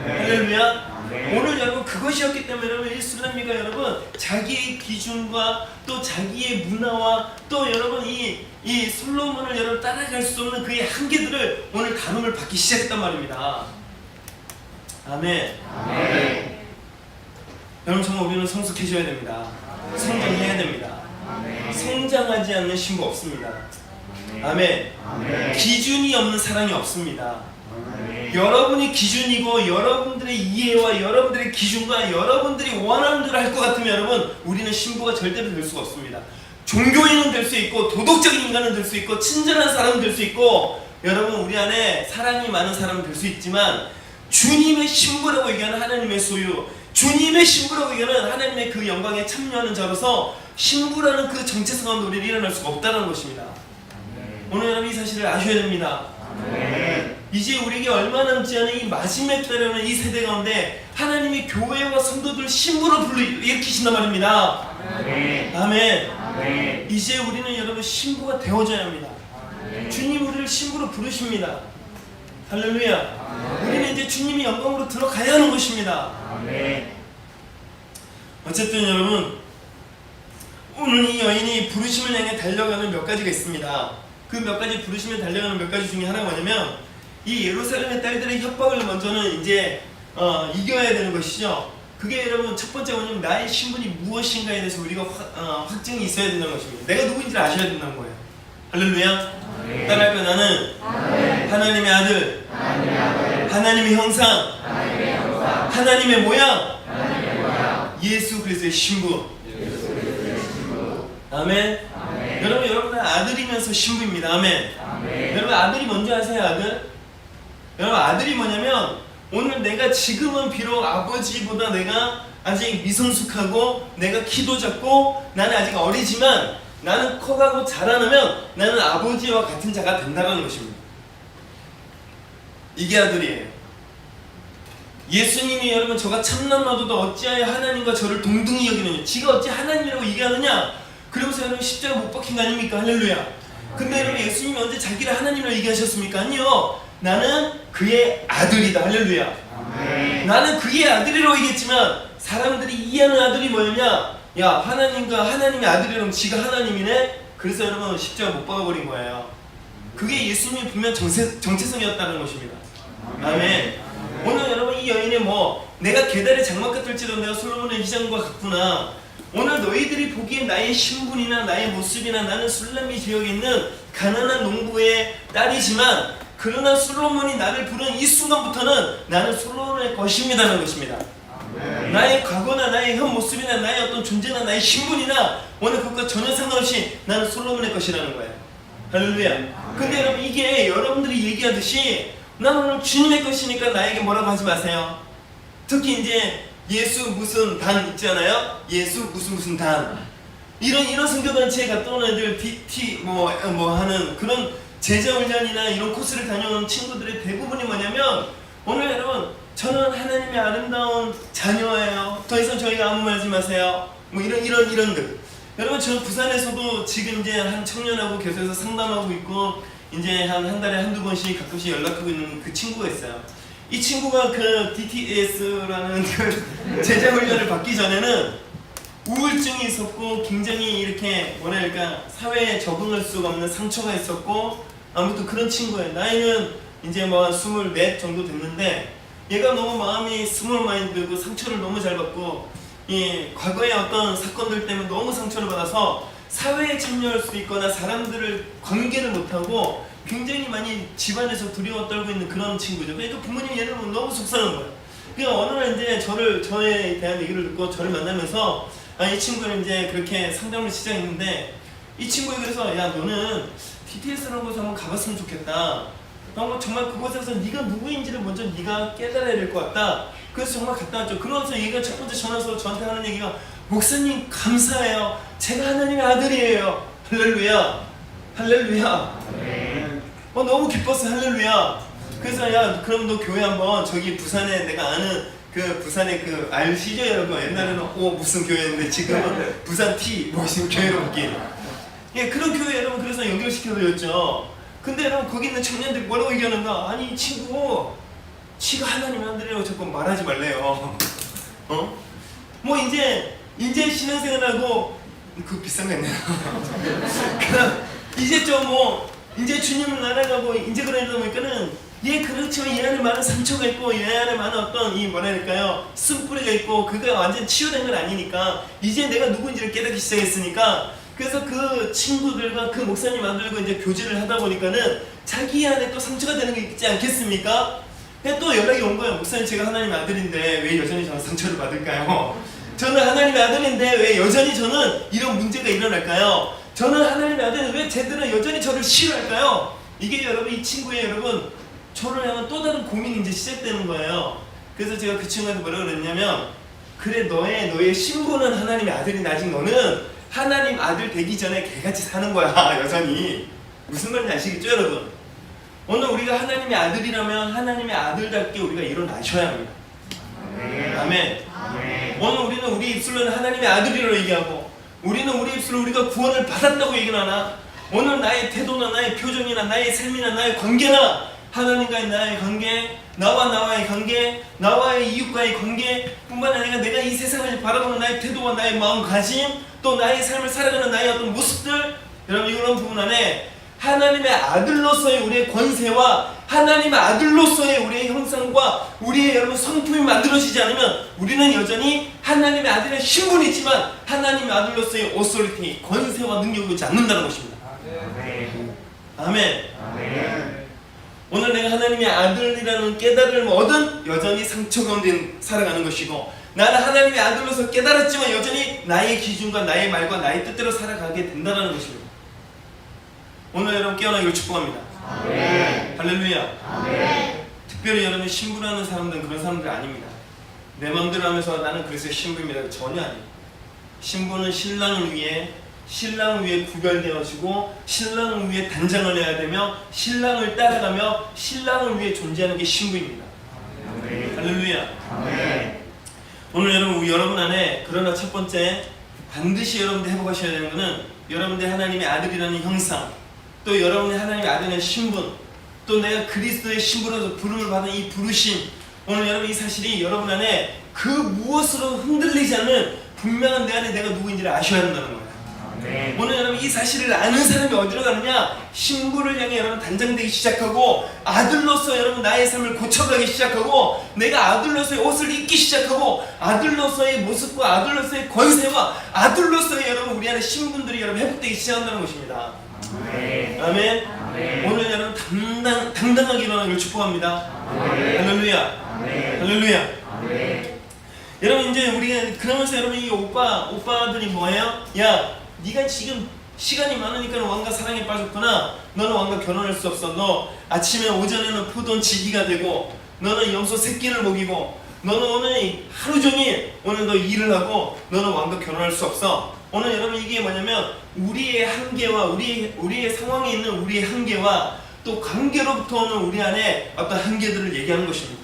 할렐루야. 오늘 여러분 그것이었기 때문에 여러분 이 술람미가 여러분 자기의 기준과 또 자기의 문화와 또 여러분 이 솔로몬을 여러분 따라갈 수 없는 그의 한계들을 오늘 다룸을 받기 시작했단 말입니다. 아멘. 아멘. 여러분 정말 우리는 성숙해져야 됩니다. 성장해야 됩니다. 성장하지 않는 신부 없습니다. 아멘. 기준이 없는 사랑이 없습니다. 여러분이 기준이고 여러분들의 이해와 여러분들의 기준과 여러분들이 원하는 대로 할 것 같으면 여러분 우리는 신부가 절대로 될 수가 없습니다. 종교인은 될 수 있고 도덕적인 인간은 될 수 있고 친절한 사람은 될 수 있고 여러분 우리 안에 사랑이 많은 사람은 될 수 있지만 주님의 신부라고 얘기하는 하나님의 소유, 주님의 신부라고 얘기하는 하나님의 그 영광에 참여하는 자로서 신부라는 그 정체성 가운데 우리는 일어날 수가 없다는 것입니다. 오늘 여러분 이 사실을 아셔야 됩니다. 이제 우리에게 얼마 남지 않은 이 마지막 때라는 이 세대 가운데 하나님이 교회와 성도들 신부로 일으키신단 말입니다. 아멘. 이제 우리는 여러분 신부가 되어져야 합니다. 주님 우리를 신부로 부르십니다. 할렐루야. 우리는 이제 주님이 영광으로 들어가야 하는 것입니다. 어쨌든 여러분, 오늘 이 여인이 부르심을 향해 달려가는 몇 가지가 있습니다. 그 몇 가지 부르심을 달려가는 몇 가지 중에 하나가 뭐냐면, 이 예루살렘의 딸들의 협박을 먼저는 이제 이겨야 되는 것이죠. 그게 여러분 첫 번째 뭐냐면, 나의 신분이 무엇인가에 대해서 우리가 확증이 있어야 된다는 것입니다. 내가 누구인지를 아셔야 된다는 거예요. 할렐루야. 따라할까요? 나는 하나님의 아들, 하나님의 형상, 하나님의 모양, 예수 그리스도의 신부. 아멘. 여러분, 여러분은 아들이면서 신부입니다. 아멘. 여러분, 아들이 뭔지 아세요? 아들? 여러분, 아들이 뭐냐면, 오늘 내가 지금은 비록 아버지보다 내가 아직 미성숙하고 내가 키도 작고 나는 아직 어리지만 나는 커가고 자라나면 나는 아버지와 같은 자가 된다는 것입니다. 이게 아들이에요. 예수님이 여러분, 저가 참남마도도 어찌하여 하나님과 저를 동등히 여기느냐, 지가 어찌 하나님이라고 얘기하느냐, 그러면서 여러분 십자가 못 박힌 거 아닙니까? 할렐루야. 근데 여러분, 예수님이 언제 자기를 하나님이라고 얘기하셨습니까? 아니요. 나는 그의 아들이다. 할렐루야. 나는 그의 아들이라고 얘기했지만 사람들이 이해하는 아들이 뭐냐면, 야, 하나님과 하나님의 아들이라면 지가 하나님이네? 그래서 여러분 십자가 못 박아버린 거예요. 그게 예수님이 분명 정체성이었다는 것입니다. 아멘. 오늘 여러분, 이 여인의 내가 계달의 장막 같을지라도 내가 솔로몬의 휘장과 같구나. 오늘 너희들이 보기엔 나의 신분이나 나의 모습이나 나는 술람미 지역에 있는 가난한 농부의 딸이지만, 그러나 솔로몬이 나를 부른 이 순간부터는 나는 솔로몬의 것입니다는 것입니다. 나의 과거나 나의 현 모습이나 나의 어떤 존재나 나의 신분이나 오늘 그것과 전혀 상관없이 나는 솔로몬의 것이라는 거예요. 할렐루야. 근데 여러분, 이게 여러분들이 얘기하듯이 난 오늘 주님의 것이니까 나에게 뭐라고 하지 마세요. 특히 이제 예수 무슨 단 있잖아요. 예수 무슨 단, 이런 선교단체에 갔다 온 애들 DT 하는 그런 제자훈련이나 이런 코스를 다녀온 친구들의 대부분이 뭐냐면, 오늘 여러분, 저는 하나님의 아름다운 자녀예요. 더 이상 저희가 아무 말 하지 마세요. 이런들. 여러분, 저 부산에서도 지금 이제 한 청년하고 계속해서 상담하고 있고, 이제 한 달에 한두 번씩 가끔씩 연락하고 있는 그 친구가 있어요. 이 친구가 그 DTS라는 그 제자훈련을 받기 전에는 우울증이 있었고, 굉장히 이렇게 사회에 적응할 수가 없는 상처가 있었고, 아무튼 그런 친구예요. 나이는 이제 24 정도 됐는데, 얘가 너무 마음이 스몰 마인드고 상처를 너무 잘 받고, 과거의 어떤 사건들 때문에 너무 상처를 받아서 사회에 참여할 수 있거나 사람들을 관계를 못하고 굉장히 많이 집안에서 두려워 떨고 있는 그런 친구죠. 그러니까 부모님이 얘를 보면 너무 속상한 거예요. 그러니까 어느 날 이제 저에 대한 얘기를 듣고 저를 만나면서, 이 친구는 이제 그렇게 상담을 시작했는데, 이 친구가 그래서, 야, 너는 DTS라는 곳에 한번 가봤으면 좋겠다. 정말 그곳에서 네가 누구인지를 먼저 네가 깨달아야 될 것 같다. 그래서 정말 갔다 왔죠. 그러면서 얘가 첫 번째 전화해서 저한테 하는 얘기가, 목사님 감사해요. 제가 하나님의 아들이에요. 할렐루야. 할렐루야. 너무 기뻤어. 할렐루야. 그래서, 야, 그럼 너 교회 한번, 저기 부산에 내가 아는 그 부산에 그 아시죠 여러분? 옛날에는 무슨 교회였는데 지금은 부산 T 지금 교회로 바뀐, 그런 교회 여러분, 그래서 연결시켜드렸죠. 근데 여러분, 거기 있는 청년들이 뭐라고 얘기하는가? 아니, 이 친구 지가 하나님의 아들이라고 자꾸 말하지 말래요. 이제 신앙생활하고, 그 비싼 거 있네요. 이제 이제 주님을 날아가고 이제 그러다 보니까는, 그렇지만 얘 안에 많은 상처가 있고 얘 안에 많은 어떤 쓴뿌리가 있고, 그가 완전 치유된 건 아니니까 이제 내가 누구인지를 깨닫기 시작했으니까, 그래서 그 친구들과 그 목사님 아들과 이제 교제를 하다 보니까는 자기 안에 또 상처가 되는 게 있지 않겠습니까? 또 연락이 온 거예요. 목사님, 제가 하나님의 아들인데 왜 여전히 저는 상처를 받을까요? 저는 하나님의 아들인데 왜 여전히 저는 이런 문제가 일어날까요? 저는 하나님의 아들인데 왜 쟤들은 여전히 저를 싫어할까요? 이게 여러분, 이 친구의 여러분, 저를 향한 또 다른 고민이 이제 시작되는 거예요. 그래서 제가 그 친구한테 뭐라고 그랬냐면, 그래, 너의 신분은 하나님의 아들인데 아직 너는 하나님 아들 되기 전에 개같이 사는 거야. 여전히. 무슨 말인지 아시겠죠 여러분? 오늘 우리가 하나님의 아들이라면 하나님의 아들답게 우리가 일어나셔야 합니다. 아멘. 오늘 우리는 우리 입술로는 하나님의 아들이라고 얘기하고, 우리는 우리 입술로 우리가 구원을 받았다고 얘기는 하나, 오늘 나의 태도나 나의 표정이나 나의 삶이나 나의 관계나 하나님과의 나의 관계, 나와의 관계, 나와의 이웃과의 관계 뿐만 아니라 내가 이 세상을 바라보는 나의 태도와 나의 마음가짐, 또 나의 삶을 살아가는 나의 어떤 모습들, 여러분 이런 부분 안에 하나님의 아들로서의 우리의 권세와 하나님의 아들로서의 우리의 형상과 우리의 여러분 성품이 만들어지지 않으면 우리는 여전히 하나님의 아들의 신분이 있지만 하나님의 아들로서의 오소리티, 권세와 능력이 오지 않는다는 것입니다. 아멘. 오늘 내가 하나님의 아들이라는 깨달음을 얻은 여전히 상처 가운데 살아가는 것이고, 나는 하나님의 아들로서 깨달았지만 여전히 나의 기준과 나의 말과 나의 뜻대로 살아가게 된다는 것입니다. 오늘 여러분 깨어나기를 축복합니다. 할렐루야. 특별히 여러분 신부라는 사람들은 그런 사람들 아닙니다. 내 마음대로 하면서 나는 그리스도의 신부입니다. 전혀 아니에요. 신부는 신랑을 위해 구별되어지고 신랑을 위해 단장을 해야 되며 신랑을 따라가며 신랑을 위해 존재하는 게 신부입니다. 할렐루야. 오늘 여러분 안에 그러나 첫 번째 반드시 여러분들 회복하셔야 되는 것은 여러분들 하나님의 아들이라는 형상, 또 여러분의 하나님의 아들의 신분, 또 내가 그리스도의 신부로서 부름을 받은 이 부르심, 오늘 여러분 이 사실이 여러분 안에 그 무엇으로 흔들리지 않는 분명한 내 안에 내가 누구인지를 아셔야 한다는 거예요. 오늘 여러분 이 사실을 아는 사람이 어디로 가느냐? 신부를 향해 여러분 단장되기 시작하고, 아들로서 여러분 나의 삶을 고쳐가기 시작하고, 내가 아들로서의 옷을 입기 시작하고, 아들로서의 모습과 아들로서의 권세와 아들로서의 여러분 우리 안에 신분들이 여러분 회복되기 시작한다는 것입니다. 아멘. 오늘 여러분 당당하게 일어나기를 축복합니다. 할렐루야. 할렐루야. 여러분 이제 우리가 그러면서 여러분 이 오빠들이 뭐예요? 야, 네가 지금 시간이 많으니까 왕과 사랑에 빠졌구나. 너는 왕과 결혼할 수 없어. 너 아침에 오전에는 포도원 지기가 되고, 너는 염소 새끼를 먹이고, 너는 오늘 하루 종일 오늘 너 일을 하고 너는 왕과 결혼할 수 없어. 오늘 여러분 이게 뭐냐면 우리의 한계와 우리의 상황에 있는 우리의 한계와 또 관계로부터 오는 우리 안에 어떤 한계들을 얘기하는 것입니다.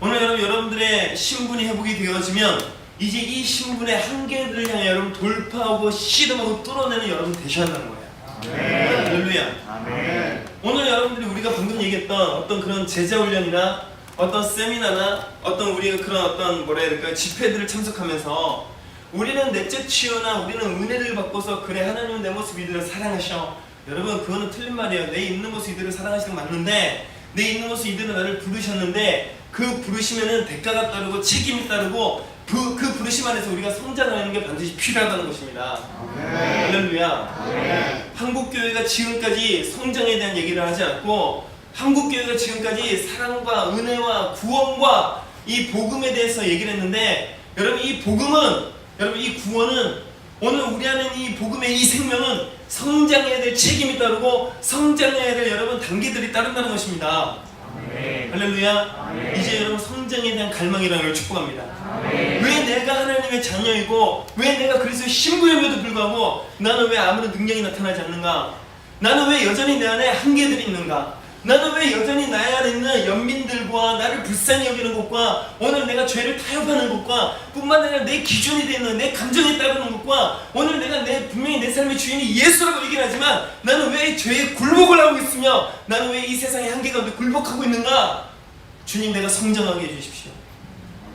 오늘 여러분들의 신분이 회복이 되어지면 이제 이 신분의 한계들을 향해 여러분 돌파하고 씨름하고 뚫어내는 여러분 되셔야 한다는 거예요. 할렐루야. 오늘 여러분들이 우리가 방금 얘기했던 어떤 그런 제자 훈련이나 어떤 세미나나 어떤 우리가 그런 어떤 뭐라 해야 될까 집회들을 참석하면서 우리는 내적 치유나 우리는 은혜를 받고서 그래 하나님은 내 모습 이들을 사랑하셔. 여러분 그거는 틀린 말이에요. 내 있는 모습 이들을 사랑하시는 거 맞는데, 내 있는 모습 이들은 나를 부르셨는데 그 부르시면은 대가가 따르고 책임이 따르고 그 부르심 안에서 우리가 성장하는 게 반드시 필요하다는 것입니다. 할렐루야. 한국교회가 지금까지 성장에 대한 얘기를 하지 않고, 한국교회가 지금까지 사랑과 은혜와 구원과 이 복음에 대해서 얘기를 했는데, 여러분 이 복음은, 여러분 이 구원은, 오늘 우리 안에 이 복음의 이 생명은 성장해야 될 책임이 따르고 성장해야 될 여러분 단계들이 따른다는 것입니다. 할렐루야. 이제 여러분 성장에 대한 갈망이라는 걸 축복합니다. 왜 내가 하나님의 자녀이고 왜 내가 그리스도의 신부임에도 불구하고 나는 왜 아무런 능력이 나타나지 않는가? 나는 왜 여전히 내 안에 한계들이 있는가? 나는 왜 여전히 나의 안에 있는 연민들과 나를 불쌍히 여기는 것과 오늘 내가 죄를 타협하는 것과 뿐만 아니라 내 기준이 되는 내 감정에 따르는 것과 오늘 내가 분명히 내 삶의 주인이 예수라고 얘기를 하지만 나는 왜 죄에 굴복을 하고 있으며 나는 왜 이 세상의 한계 가운데 굴복하고 있는가? 주님, 내가 성장하게 해주십시오.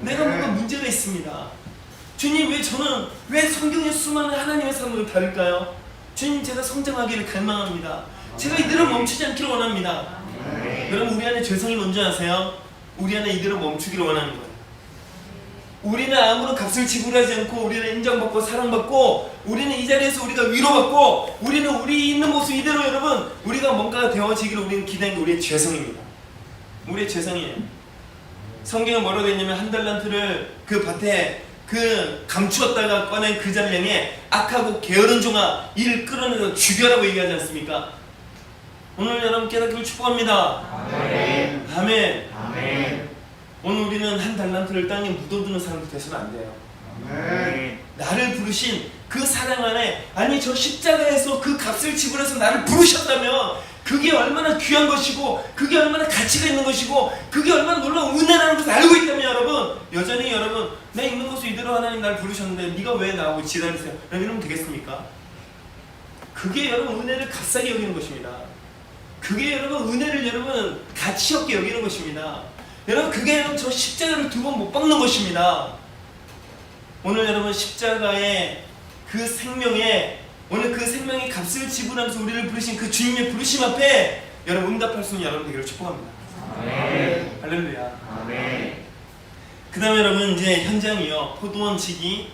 내가 뭔가 문제가 있습니다. 주님, 저는 왜 성경의 수많은 하나님의 사람들을 다룰까요? 주님, 제가 성장하기를 갈망합니다. 제가 이들을 멈추지 않기를 원합니다. 여러분, 우리 안에 죄성이 뭔지 아세요? 우리 안에 이들을 멈추기를 원하는 거예요. 우리는 아무런 값을 지불하지 않고 우리는 인정받고 사랑받고 우리는 이 자리에서 우리가 위로받고 우리는 우리 있는 모습 이대로 여러분 우리가 뭔가 되어지기를 우리는 기대하는 게 우리의 죄성입니다. 우리의 죄성이에요. 성경에 뭐라고 되어있냐면 한 달란트를 그 밭에 감추었다가 꺼낸 그 자를 향해 악하고 게으른 종아 이를 끌어내서 죽여라고 얘기하지 않습니까? 오늘 여러분 깨닫기를 축복합니다. 아멘. 아멘. 아멘. 오늘 우리는 한 달란트를 땅에 묻어두는 사람들 되서는 안 돼요. 아멘. 나를 부르신 그 사랑 안에, 아니 저 십자가에서 그 값을 지불해서 나를 부르셨다면 그 그게 얼마나 귀한 것이고 그게 얼마나 가치가 있는 것이고 그게 얼마나 놀라운 은혜라는 것을 알고 있다면 여러분 여전히 여러분 내 있는 곳을 이대로 하나님 날 부르셨는데 네가 왜 나하고 지랄이세요? 이러면 되겠습니까? 그게 여러분 은혜를 값싸게 여기는 것입니다. 그게 여러분 은혜를 여러분 가치 없게 여기는 것입니다. 여러분 그게 여러분 저 십자가를 2번 못 박는 것입니다. 오늘 여러분 십자가의 그 생명에 오늘 그 생명의 값을 지불하면서 우리를 부르신 그 주님의 부르심 앞에 여러분 응답할 수 있는 여러분 되기를 축복합니다. 아멘. 할렐루야. 아멘. 그 다음에 여러분 이제 현장이요. 포도원 지기,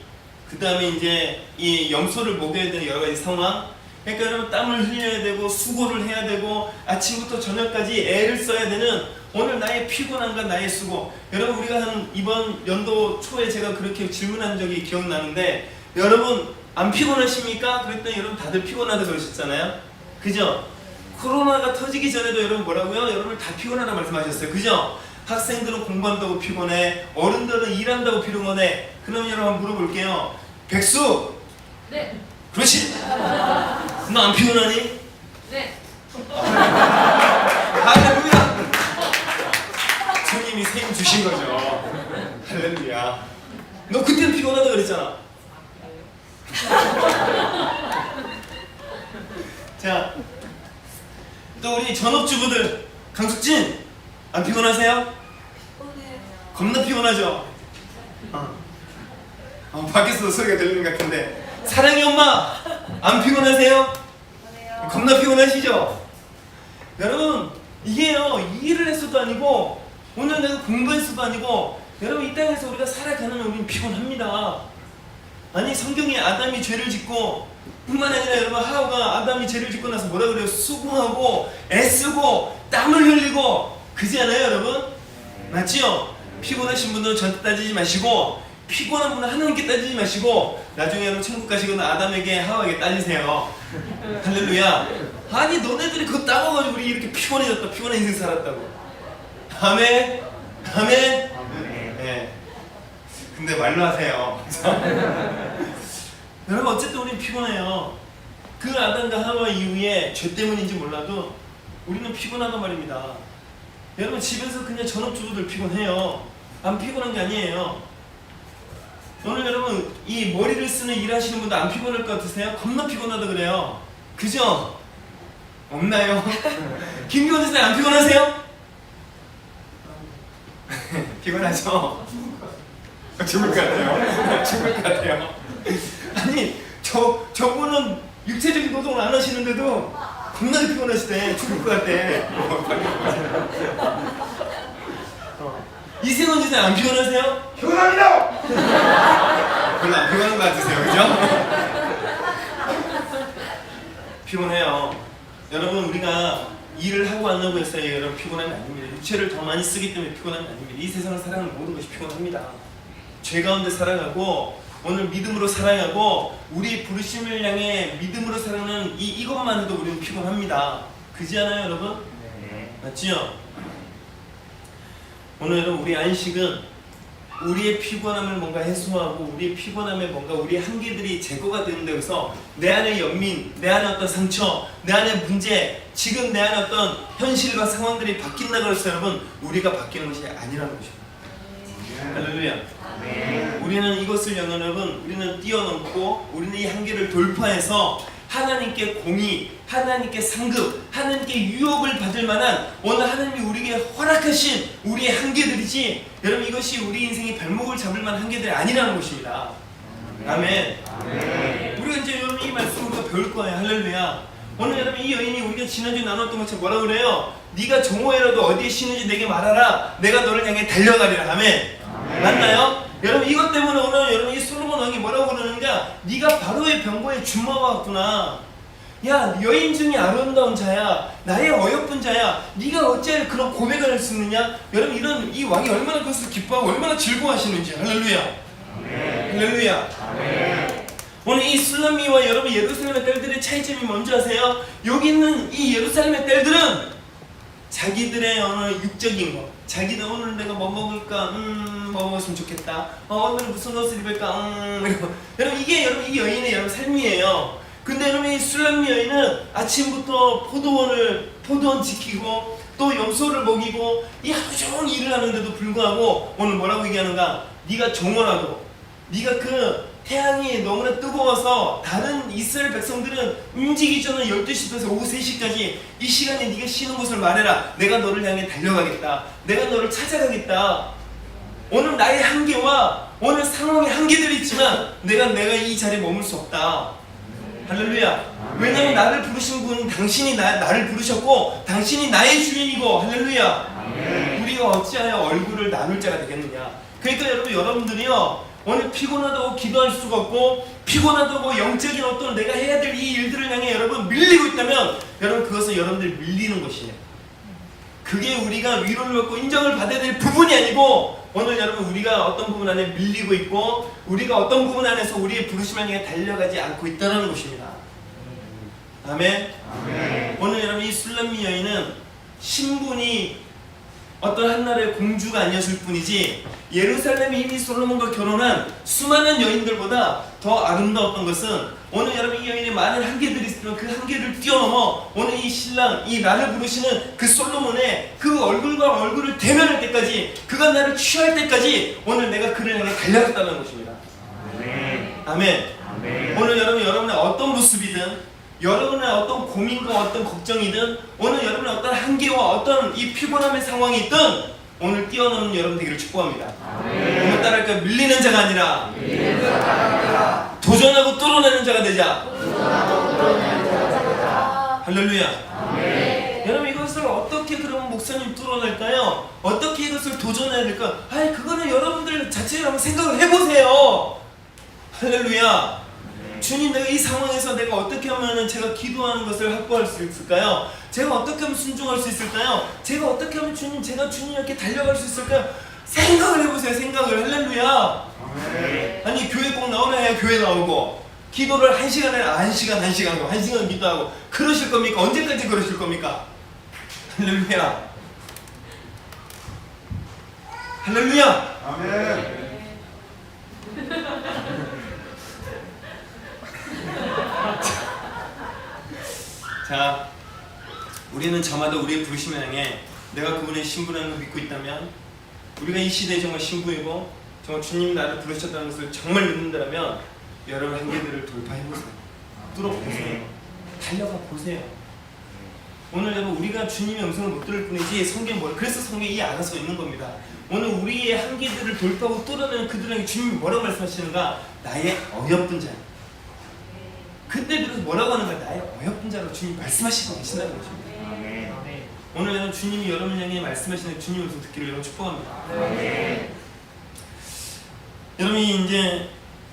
그 다음에 이제 이 염소를 먹여야 되는 여러 가지 상황. 그러니까 여러분 땀을 흘려야 되고 수고를 해야 되고 아침부터 저녁까지 애를 써야 되는 오늘 나의 피곤함과 나의 수고. 여러분 우리가 한 이번 연도 초에 제가 그렇게 질문한 적이 기억나는데 여러분 안 피곤하십니까? 그랬더니 여러분 다들 피곤하다 그러셨잖아요. 그죠? 코로나가 터지기 전에도 여러분 뭐라고요? 여러분 다 피곤하다 말씀하셨어요. 그죠? 학생들은 공부한다고 피곤해. 어른들은 일한다고 피곤해. 그럼 여러분 한번 물어볼게요. 백수! 네. 그렇지? 너 안 피곤하니? 네. 할렐루야! 주님이 생 주신 거죠. 할렐루야. 너 그때는 피곤하다 그랬잖아. 자, 또 우리 전업주부들 강숙진 안 피곤하세요? 겁나 피곤하죠? 밖에서도 소리가 들리는 것 같은데 사랑의 엄마 안 피곤하세요? 겁나 피곤하시죠? 여러분 이게요 일을 해서도 아니고 오늘 내가 공부해서도 아니고 여러분 이 땅에서 우리가 살아가는 우리는 피곤합니다. 아니 성경에 아담이 죄를 짓고 뿐만 아니라 여러분 하와가 아담이 죄를 짓고 나서 뭐라 그래요? 수고하고 애쓰고 땀을 흘리고 그지 않아요 여러분? 맞지요? 피곤하신 분들은 저한테 따지지 마시고 피곤한 분은 하나님께 따지지 마시고 나중에 여러분 천국 가시거나 아담에게 하와에게 따지세요. 할렐루야. 아니 너네들이 그거 따먹어가지고 우리 이렇게 피곤해졌다 피곤한 인생 살았다고. 아멘. 아멘. 네. 근데 말로 하세요. 여러분 어쨌든 우리는 피곤해요. 그 아담과 하와 이후에 죄 때문인지 몰라도 우리는 피곤하단 말입니다. 여러분 집에서 그냥 전업주부들 피곤해요. 안 피곤한 게 아니에요. 오늘 여러분 이 머리를 쓰는 일하시는 분들 안 피곤할 것 같으세요? 겁나 피곤하다 그래요. 그죠? 없나요? 김기원 선생님 안 피곤하세요? 피곤하죠? 죽을 것 같아요. 죽을 것 같아요. 아니 저분은 육체적인 노동을 안 하시는데도 겁나게 피곤하시대. 죽을 것 같대. 이승원 선생님 안 피곤하세요? 피곤합니다. 별로 안 피곤한 것 같으세요, 그죠? 피곤해요. 여러분 우리가 일을 하고 안 하고 했어요. 여러분 피곤함이 아닙니다. 육체를 더 많이 쓰기 때문에 피곤함이 아닙니다. 이 세상을 살아가는 모든 것이 피곤합니다. 죄 가운데 살아가고 오늘 믿음으로 살아가고 우리 부르심을 향해 믿음으로 살아가는 이것만 해도 우리는 피곤합니다. 그지 않아요 여러분? 네. 맞지요? 오늘 여러분 우리 안식은 우리의 피곤함을 뭔가 해소하고 우리의 피곤함에 뭔가 우리의 한계들이 제거가 되는 데서 내 안의 연민, 내 안의 어떤 상처, 내 안의 문제, 지금 내 안의 어떤 현실과 상황들이 바뀐다고 해서 여러분 우리가 바뀌는 것이 아니라는 것입니다. 할렐루야. 우리는 이것을 향해 여러분 우리는 뛰어넘고 우리는 이 한계를 돌파해서 하나님께 공의, 하나님께 상급, 하나님께 유혹을 받을 만한 오늘 하나님이 우리에게 허락하신 우리의 한계들이지 여러분 이것이 우리 인생의 발목을 잡을 만한 한계들이 아니라는 것입니다. 아멘. 우리가 이제 여러분 이 말씀을 우리가 배울 거예요. 할렐루야. 오늘 여러분 이 여인이 우리가 지난주에 나눴던 것처럼 뭐라 그래요? 네가 종호회라도 어디에 쉬는지 내게 말하라. 내가 너를 향해 달려가리라. 아멘. 맞나요? 여러분 이것 때문에 오늘 여러분 이 솔로몬 왕이 뭐라고 그러는가? 네가 바로의 병거에 주마와 같구나. 야 여인 중에 아름다운 자야, 나의 어여쁜 자야, 네가 어째 그런 고백을 할 수 있느냐? 여러분 이런 이 왕이 얼마나 그것을 기뻐하고 얼마나 즐거워하시는지. 할렐루야. 할렐루야. 오늘 이 술람미와 여러분 예루살렘의 딸들의 차이점이 뭔지 아세요? 여기 있는 이 예루살렘의 딸들은 자기들의 어느 육적인 거, 자기들 오늘 내가 뭐 먹을까, 뭐 먹었으면 좋겠다. 오늘 무슨 옷을 입을까, 이러고. 여러분 이게 여러분 이 여인의 여러분 삶이에요. 근데 여러분 이 술람미 여인은 아침부터 포도원 지키고 또 염소를 먹이고 이 하루 종일 일을 하는데도 불구하고 오늘 뭐라고 얘기하는가? 네가 정원하고 네가 그 태양이 너무나 뜨거워서 다른 이스라엘 백성들은 움직이기 전에 12시부터 오후 3시까지 이 시간에 네가 쉬는 곳을 말해라. 내가 너를 향해 달려가겠다. 내가 너를 찾아가겠다. 오늘 나의 한계와 오늘 상황의 한계들이 있지만 내가 이 자리에 머물 수 없다. 할렐루야. 왜냐하면 나를 부르신 분은 당신이 나를 부르셨고 당신이 나의 주인이고 할렐루야. 우리가 어찌하여 얼굴을 나눌 자가 되겠느냐. 그러니까 여러분들이요 오늘 피곤하다고 기도할 수가 없고 피곤하다고 영적인 어떤 내가 해야 될 이 일들을 향해 여러분 밀리고 있다면 여러분 그것은 여러분들이 밀리는 것이에요. 그게 우리가 위로를 받고 인정을 받아야 될 부분이 아니고 오늘 여러분 우리가 어떤 부분 안에 밀리고 있고 우리가 어떤 부분 안에서 우리의 부르심을 향해 달려가지 않고 있다는 것입니다. 아멘. 오늘 여러분 이 술람미 여인은 신분이 어떤 한나라의 공주가 아니었을 뿐이지 예루살렘에 이미 솔로몬과 결혼한 수많은 여인들보다 더 아름다웠던 것은 오늘 여러분 이 여인의 많은 한계들이 있으면 그 한계를 뛰어넘어 오늘 이 신랑 이 나를 부르시는 그 솔로몬의 그 얼굴과 얼굴을 대면할 때까지 그가 나를 취할 때까지 오늘 내가 그를 향해 달려갔다는 것입니다. 아멘. 오늘 여러분의 어떤 모습이든 여러분의 어떤 고민과 어떤 걱정이든 오늘 여러분의 어떤 한계와 어떤 이 피곤함의 상황이 있든 오늘 뛰어넘는 여러분 되기를 축복합니다. 오늘 따랄까 밀리는 자가 아니라 도전하고 뚫어내는 자가 되자. 할렐루야. 여러분 이것을 어떻게 그러면 목사님 뚫어낼까요? 어떻게 이것을 도전해야 될까? 아이 그거는 여러분들 자체로 한번 생각을 해보세요. 할렐루야. 주님 내가 이 상황에서 내가 어떻게 하면 제가 기도하는 것을 확보할 수 있을까요? 제가 어떻게 하면 순종할 수 있을까요? 제가 어떻게 하면 제가 주님께 달려갈 수 있을까요? 생각을 해보세요. 생각을. 할렐루야. 아니 교회 꼭 나오면 교회 나오고 기도를 1시간에 1시간 기도하고 그러실 겁니까? 언제까지 그러실 겁니까? 할렐루야. 할렐루야. 아멘. 자, 우리는 저마다 우리의 부르심을 향해 내가 그분의 신부라는 걸 믿고 있다면 우리가 이 시대에 정말 신부이고 정말 주님이 나를 부르셨다는 것을 정말 믿는다면 여러분 한계들을 돌파해보세요. 뚫어보세요. 달려가 보세요. 오늘 여러분 우리가 주님의 음성을 못 들을 뿐이지 성경이 그래서 성경이 이 안에 써 있는 겁니다. 오늘 우리의 한계들을 돌파하고 뚫어내는 그들에게 주님이 뭐라고 말씀하시는가? 나의 어여쁜 자. 그때 그래서 뭐라고 하는 거야? 나의 어여쁜 자로 주님이 말씀하시고 계신다는 것입니다. 오늘 여러분 주님이 여러분 향해 말씀하시는 주님 음성 듣기를 여러분 축복합니다. 여러분이 이제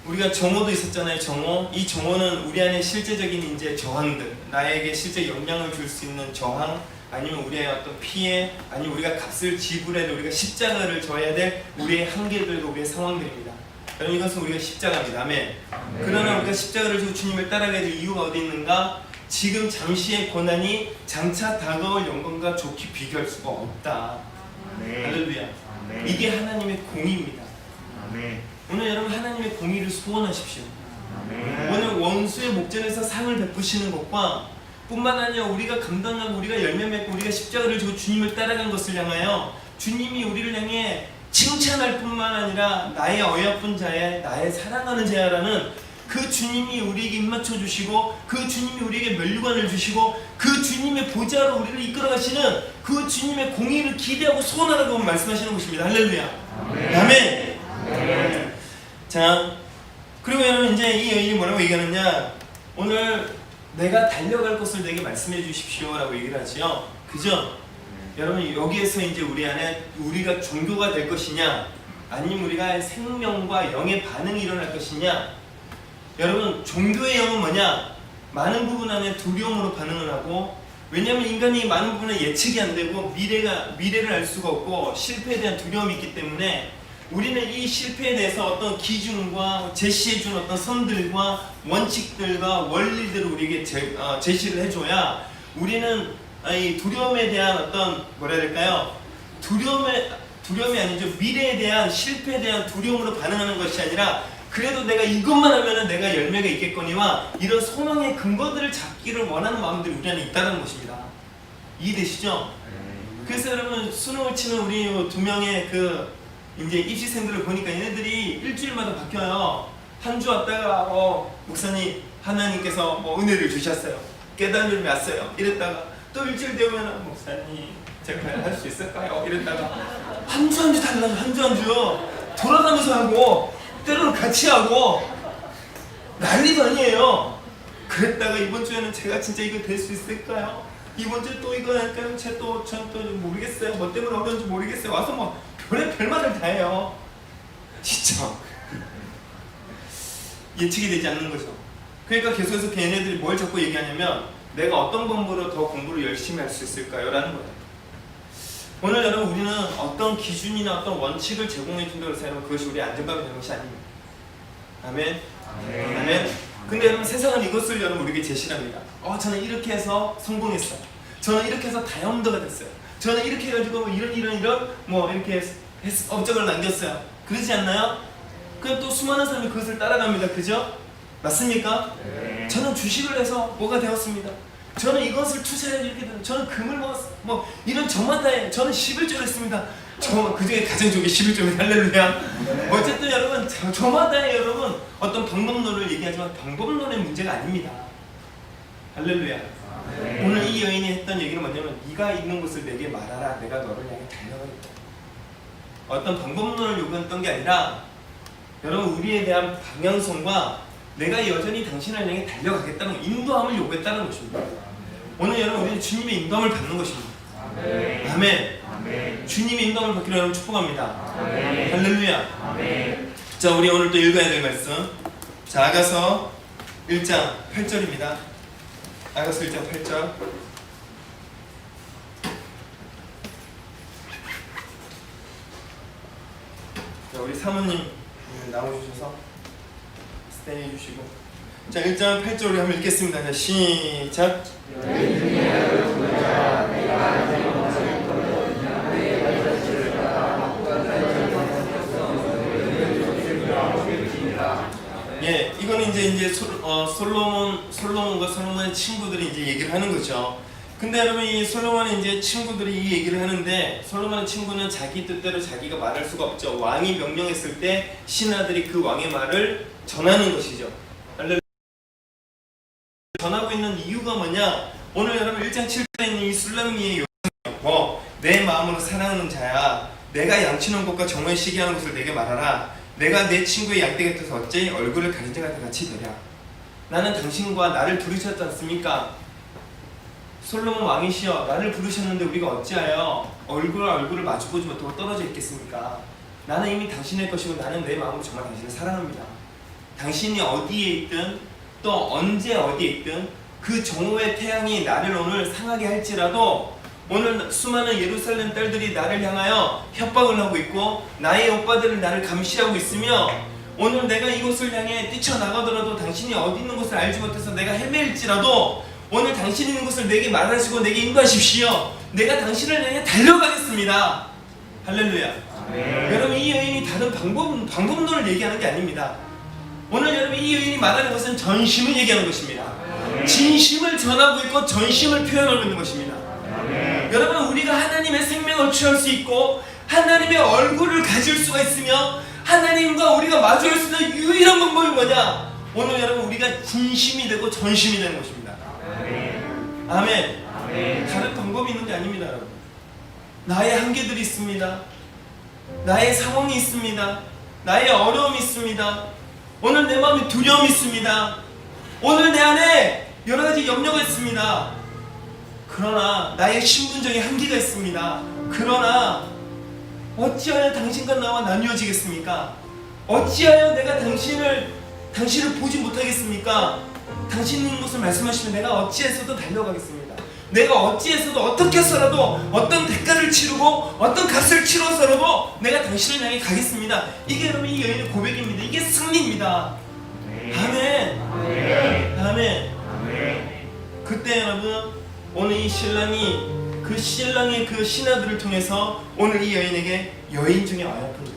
우리가 정오도 있었잖아요. 정오. 이 정오는 우리 안에 실제적인 이제 저항들, 나에게 실제 영향을 줄 수 있는 저항, 아니면 우리의 어떤 피해, 아니면 우리가 값을 지불해야 될 우리가 십자가를 져야 될 우리의 한계들과 우리의 상황들입니다. 여러분 이것은 우리가 십자가입니다. 아멘. 그러나 우리가 십자가를 지고 주님을 따라가야 될 이유가 어디 있는가? 지금 잠시의 고난이 장차 다가올 영광과 좋게 비교할 수가 없다. 할렐루야. 이게 하나님의 공의입니다. 오늘 여러분 하나님의 공의를 소원하십시오. 오늘 원수의 목전에서 상을 베푸시는 것과 뿐만 아니라 우리가 감당하고 우리가 열매 맺고 우리가 십자가를 지고 주님을 따라간 것을 향하여 주님이 우리를 향해 칭찬할 뿐만 아니라 나의 어여쁜 자야, 나의 사랑하는 자야라는 그 주님이 우리에게 입맞춰 주시고 그 주님이 우리에게 면류관을 주시고 그 주님의 보좌로 우리를 이끌어 가시는 그 주님의 공의를 기대하고 소원하라고 말씀하시는 것입니다. 할렐루야. 아멘. 자, 그리고 여러분 이제 이 여인이 뭐라고 얘기하느냐? 오늘 내가 달려갈 곳을 내게 말씀해 주십시오 라고 얘기를 하지요. 그죠? 여러분 여기에서 이제 우리 안에 우리가 종교가 될 것이냐 아니면 우리가 생명과 영의 반응이 일어날 것이냐. 여러분 종교의 영은 뭐냐? 많은 부분 안에 두려움으로 반응을 하고, 왜냐하면 인간이 많은 부분에 예측이 안 되고 미래를 알 수가 없고 실패에 대한 두려움이 있기 때문에 우리는 이 실패에 대해서 어떤 기준과 제시해준 어떤 선들과 원칙들과 원리들을 우리에게 제시를 해줘야 우리는 이 두려움에 대한 어떤 뭐라 해야 될까요? 두려움이 아니죠. 미래에 대한 실패에 대한 두려움으로 반응하는 것이 아니라 그래도 내가 이것만 하면은 내가 열매가 있겠거니와 이런 소망의 근거들을 잡기를 원하는 마음들이 우리 안에 있다는 것입니다. 이해되시죠? 그래서 여러분 수능을 치는 우리 두 명의 그 이제 입시생들을 보니까 얘네들이 일주일마다 바뀌어요. 한 주 왔다가 목사님 하나님께서 뭐 은혜를 주셨어요. 깨달음이 왔어요. 이랬다가 또 일주일 되면 목사님 제가 할 수 있을까요? 이랬다가 한 주 한 주 달라요. 한 주 한 주 돌아가면서 하고 때로는 같이 하고 난리도 아니에요. 그랬다가 이번 주에는 제가 진짜 이거 될 수 있을까요? 이번 주에 또 이거 할까요? 저 또 모르겠어요. 뭐 때문에 어려운지 모르겠어요. 와서 뭐 별말을 다 해요. 진짜 예측이 되지 않는 거죠. 그러니까 계속해서 걔네들이 뭘 자꾸 얘기하냐면 내가 어떤 방법으로 더 공부를 열심히 할 수 있을까요? 라는 거예요. 오늘 여러분 우리는 어떤 기준이나 어떤 원칙을 제공해 준다고 해서 여러분 그것이 우리의 안정감이 되는 것이 아닙니다. 아멘. 아멘. 근데 여러분 세상은 이것을 여러분 우리에게 제시합니다. 저는 이렇게 해서 성공했어요. 저는 이렇게 해서 다이아몬드가 됐어요. 저는 이렇게 해가지고 뭐 이런 뭐 이렇게 업적을 남겼어요. 그러지 않나요? 그럼 또 수많은 사람이 그것을 따라갑니다. 그죠? 맞습니까? 네. 저는 주식을 해서 뭐가 되었습니다. 저는 이것을 투자해 이렇게 되는. 저는 금을 모았어. 뭐 이런 저마다 해. 저는 11조를 했습니다. 그중에 가장 좋은 게 11조입니다. 할렐루야. 어쨌든 여러분 저마다 여러분 어떤 방법론을 얘기하지만 방법론의 문제가 아닙니다. 할렐루야. 네. 오늘 이 여인이 했던 얘기는 뭐냐면 네가 있는 곳을 내게 말하라. 내가 너를 향해 달려가겠다. 어떤 방법론을 요구했던 게 아니라 여러분 우리에 대한 방향성과 내가 여전히 당신을 향해 달려가겠다는 인도함을 요구했다는 것입니다. 오늘 여러분 우리는 주님의 인도함을 받는 것입니다. 아멘. 아멘. 아멘. 주님의 인도함을 받기로 여러분 축복합니다. 아멘. 할렐루야. 아멘. 자, 우리 오늘 또 읽어야 될 말씀. 자, 아가서 1장 8절입니다. 아가서 1장 8절. 자, 우리 사모님 나오셔서 스테이 해주시고. 자, 1장 8절 우리 한번 읽겠습니다. 자, 시작. 예, 이거는 이제 솔로몬과 솔로몬의 친구들이 이제 얘기를 하는 거죠. 근데 여러분 이 솔로몬의 이제 친구들이 이 얘기를 하는데 솔로몬의 친구는 자기 뜻대로 자기가 말할 수가 없죠. 왕이 명령했을 때 신하들이 그 왕의 말을 전하는 것이죠. 전하고 있는 이유가 뭐냐? 오늘 여러분 1장 7절에 있는 이 술람미의 요청이요. 내 마음으로 사랑하는 자야, 내가 양치는 곳과 정오에 쉬게 하는 곳을 내게 말하라. 내가 내 친구의 양떼 곁에서 어찌 얼굴을 가린 자가 같이 되랴. 나는 당신과 나를 부르셨지 않습니까? 솔로몬 왕이시여, 나를 부르셨는데 우리가 어찌하여 얼굴을 마주보지 못하고 떨어져 있겠습니까? 나는 이미 당신의 것이고 나는 내 마음으로 정말 당신을 사랑합니다. 당신이 어디에 있든 또 언제 어디에 있든 그 정오의 태양이 나를 오늘 상하게 할지라도 오늘 수많은 예루살렘 딸들이 나를 향하여 협박을 하고 있고 나의 오빠들은 나를 감시하고 있으며 오늘 내가 이곳을 향해 뛰쳐나가더라도 당신이 어디 있는 곳을 알지 못해서 내가 헤매일지라도 오늘 당신이 있는 곳을 내게 말하시고 내게 인도하십시오. 내가 당신을 향해 달려가겠습니다. 할렐루야. 네. 여러분 이 여인이 다른 방법론을 얘기하는 게 아닙니다. 오늘 여러분 이 여인이 말하는 것은 전심을 얘기하는 것입니다. 진심을 전하고 있고 전심을 표현하고 있는 것입니다. 여러분 우리가 하나님의 생명을 취할 수 있고 하나님의 얼굴을 가질 수가 있으며 하나님과 우리가 마주할 수 있는 유일한 방법이 뭐냐? 오늘 여러분 우리가 진심이 되고 전심이 되는 것입니다. 아멘. 아멘. 다른 방법이 있는 게 아닙니다. 여러분 나의 한계들이 있습니다. 나의 상황이 있습니다. 나의 어려움이 있습니다. 오늘 내 마음에 두려움이 있습니다. 오늘 내 안에 여러 가지 염려가 있습니다. 그러나 나의 신분적인 한계가 있습니다. 그러나 어찌하여 당신과 나와 나뉘어지겠습니까? 어찌하여 내가 당신을 보지 못하겠습니까? 당신 있는 것을 말씀하시면 내가 어찌해서도 달려가겠습니다. 내가 어찌해서도 어떻게 해서라도 어떤 대가를 치르고 어떤 값을 치러서라도 내가 당신을 향해 가겠습니다. 이게 여러분 이 여인의 고백입니다. 이게 승리입니다. 아멘. 아멘. 그때 여러분 오늘 이 신랑이 그 신랑의 그 신하들을 통해서 오늘 이 여인에게 여인 중에 와야 합니다.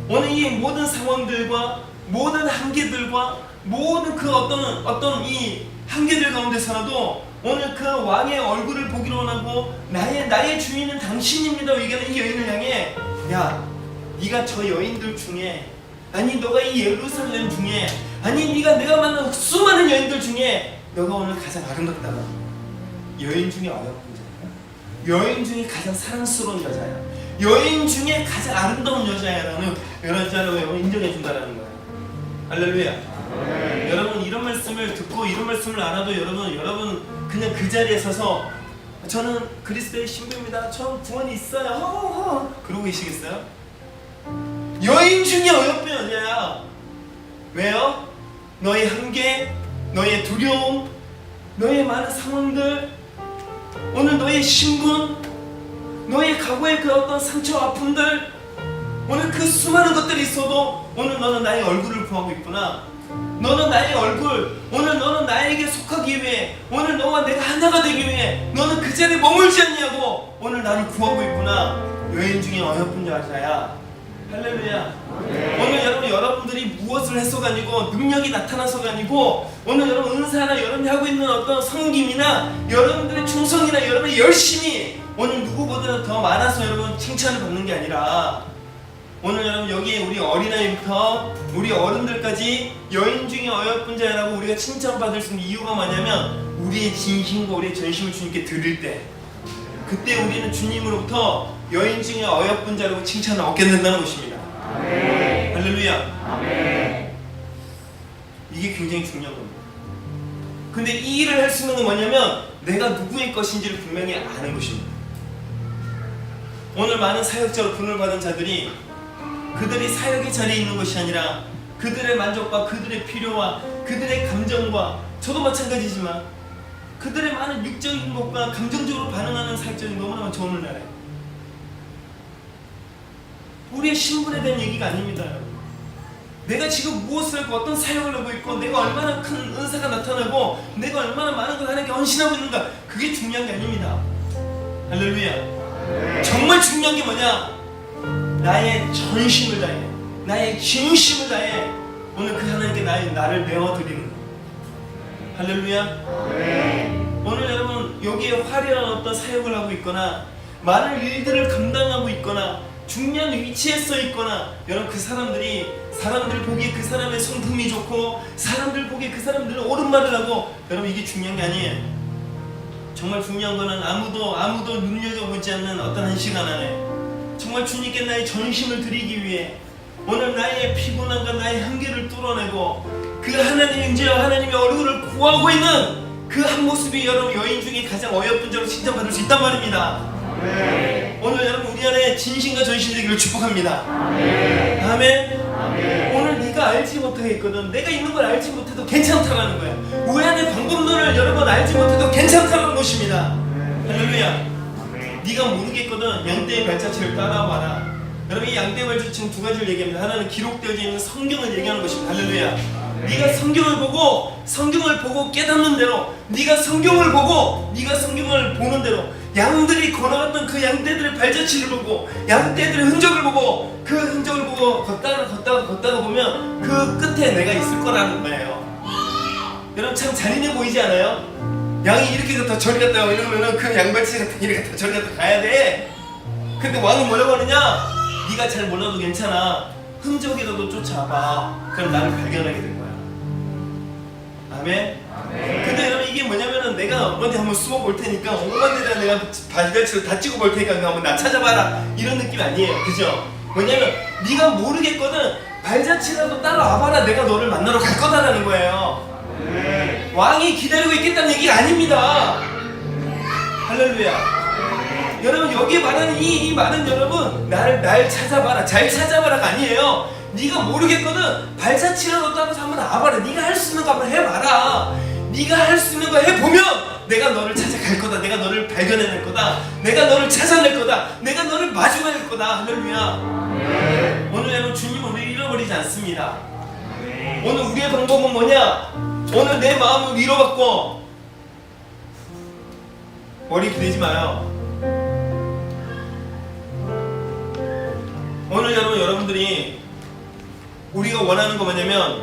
오늘 이 모든 상황들과 모든 한계들과 모든 그 어떤 이 한계들 가운데서라도 오늘 그 왕의 얼굴을 보기로 원하고 나의 주인은 당신입니다 얘기하는 이 여인을 향해 야 네가 저 여인들 중에 아니 너가 이 예루살렘 중에 아니 내가 만난 수많은 여인들 중에 너가 오늘 가장 아름답다. 여인 중에 어여쁜 자야. 여인 중에 가장 사랑스러운 여자야. 여인 중에 가장 아름다운 여자야라는 여자로 인정해 준다라는 거야. 할렐루야. 여러분 이런 말씀을 듣고 이런 말씀을 알아도 여러분 그냥 그 자리에 서서 저는 그리스도의 신부입니다. 저 구원이 있어요. 허허허. 그러고 계시겠어요? 여인 중에 어여쁜 여자야. 왜요? 너의 한계, 너의 두려움, 너의 많은 상황들, 오늘 너의 신분, 너의 과거의 그 어떤 상처 아픔들, 오늘 그 수많은 것들이 있어도 오늘 너는 나의 얼굴을 구하고 있구나. 너는 나의 얼굴, 오늘 너는 나에게 속하기 위해, 오늘 너와 내가 하나가 되기 위해 너는 그 자리에 머물지 않냐고 오늘 나를 구하고 있구나. 여인 중에 어여쁜 여자야. 할렐루야. 오늘 여러분들이 무엇을 해서가 아니고 능력이 나타나서가 아니고 오늘 여러분 은사나 여러분이 하고 있는 어떤 섬김이나 여러분들의 충성이나 여러분의 열심이 오늘 누구보다 더 많아서 여러분 칭찬을 받는 게 아니라 오늘 여러분 여기에 우리 어린아이부터 우리 어른들까지 여인 중에 어여쁜 자라고 우리가 칭찬받을 수 있는 이유가 뭐냐면 우리의 진심과 우리의 전심을 주님께 드릴 때 그때 우리는 주님으로부터 여인 중에 어여쁜 자라고 칭찬을 얻게 된다는 것입니다. 아멘. 할렐루야. 아멘. 이게 굉장히 중요한 겁니다. 근데 이 일을 할 수 있는 건 뭐냐면 내가 누구의 것인지를 분명히 아는 것입니다. 오늘 많은 사역자로 분을 받은 자들이 그들이 사역의 자리에 있는 것이 아니라 그들의 만족과 그들의 필요와 그들의 감정과 저도 마찬가지지만 그들의 많은 육적인 것과 감정적으로 반응하는 사역자들이 너무나 많죠. 오늘날에 우리의 신분에 대한 얘기가 아닙니다. 내가 지금 무엇을 하고 어떤 사역을 하고 있고 내가 얼마나 큰 은사가 나타나고 내가 얼마나 많은 걸 하나님께 헌신하고 있는가 그게 중요한 게 아닙니다. 할렐루야. 정말 중요한 게 뭐냐? 나의 전심을 다해 나의 진심을 다해 오늘 그 하나님께 나를 내어드리는 거. 할렐루야. 오늘 여러분 여기에 화려한 어떤 사역을 하고 있거나 많은 일들을 감당하고 있거나 중요한 위치에 서 있거나 여러분 그 사람들 보기에 그 사람의 성품이 좋고 사람들 보기에 그 사람들은 옳은 말을 하고 여러분 이게 중요한 게 아니에요. 정말 중요한 거는 아무도 눈여겨보지 않는 어떤 한 시간 안에 정말 주님께 나의 전심을 드리기 위해 오늘 나의 피곤함과 나의 한계를 뚫어내고 그 하나님의 임재와 하나님의 얼굴을 구하고 있는 그 한 모습이 여러분 여인 중에 가장 어여쁜 자로 칭찬받을 수 있단 말입니다. 아멘. 오늘 여러분 우리 안에 진심과 전심이 되기를 축복합니다. 아멘. 아멘. 아멘. 오늘 네가 알지 못하겠거든. 내가 있는 걸 알지 못해도 괜찮다라는 거야. 우연의 방법론을 여러분 알지 못해도 괜찮다라는 것입니다. 할렐루야. 아멘. 네가 모르겠거든. 양떼의 발자취를 따라와라. 여러분 이 양떼의 발자취는 두 가지를 얘기합니다. 하나는 기록되어 있는 성경을 얘기하는 것입니다. 할렐루야. 네가 성경을 보고 깨닫는 대로 네가 성경을 보는 대로 양들이 걸어갔던 그 양떼들의 발자취를 보고 양떼들의 흔적을 보고 그 흔적을 보고 걷다가 보면 그 끝에 내가 있을 거라는 거예요. 여러분 참 잔인해 보이지 않아요? 양이 이렇게 갔다 저리 갔다 이러면은 그 양발치 같은 이렇게 갔다 저리 갔다 가야 돼. 근데 왕은 뭐라고 하느냐? 네가 잘 몰라도 괜찮아. 흔적이라도 쫓아봐. 그럼 나를 발견하게 될 거야. 아멘. 근데 여러분 이게 뭐냐면은 내가 어디 한번 숨어 볼 테니까 온갖 데다 내가 발자취로 다 찍어 볼 테니까 한번 나 찾아봐라 이런 느낌 아니에요. 그죠? 뭐냐면 네가 모르겠거든. 발자취라도 따라와봐라. 내가 너를 만나러 갈 거다라는 거예요. 왕이 기다리고 있겠다는 얘기가 아닙니다. 할렐루야. 여러분 여기에 말하는 이 말은 여러분 날 찾아봐라 잘 찾아봐라가 아니에요. 네가 모르겠거든. 발자취라도 따라서 한번 와봐라. 네가 할 수 있는 거 한번 해봐라. 네가 할 수 있는 거 해보면 내가 너를 찾아갈 거다. 내가 너를 발견해낼 거다. 내가 너를 찾아낼 거다. 내가 너를 마주할 거다. 할렐루야. 오늘 여러분 주님은 우리를 잃어버리지 않습니다. 오늘 우리의 방법은 뭐냐? 오늘 내 마음을 위로받고 머리 기대지 마요. 오늘 여러분들이 우리가 원하는 거 뭐냐면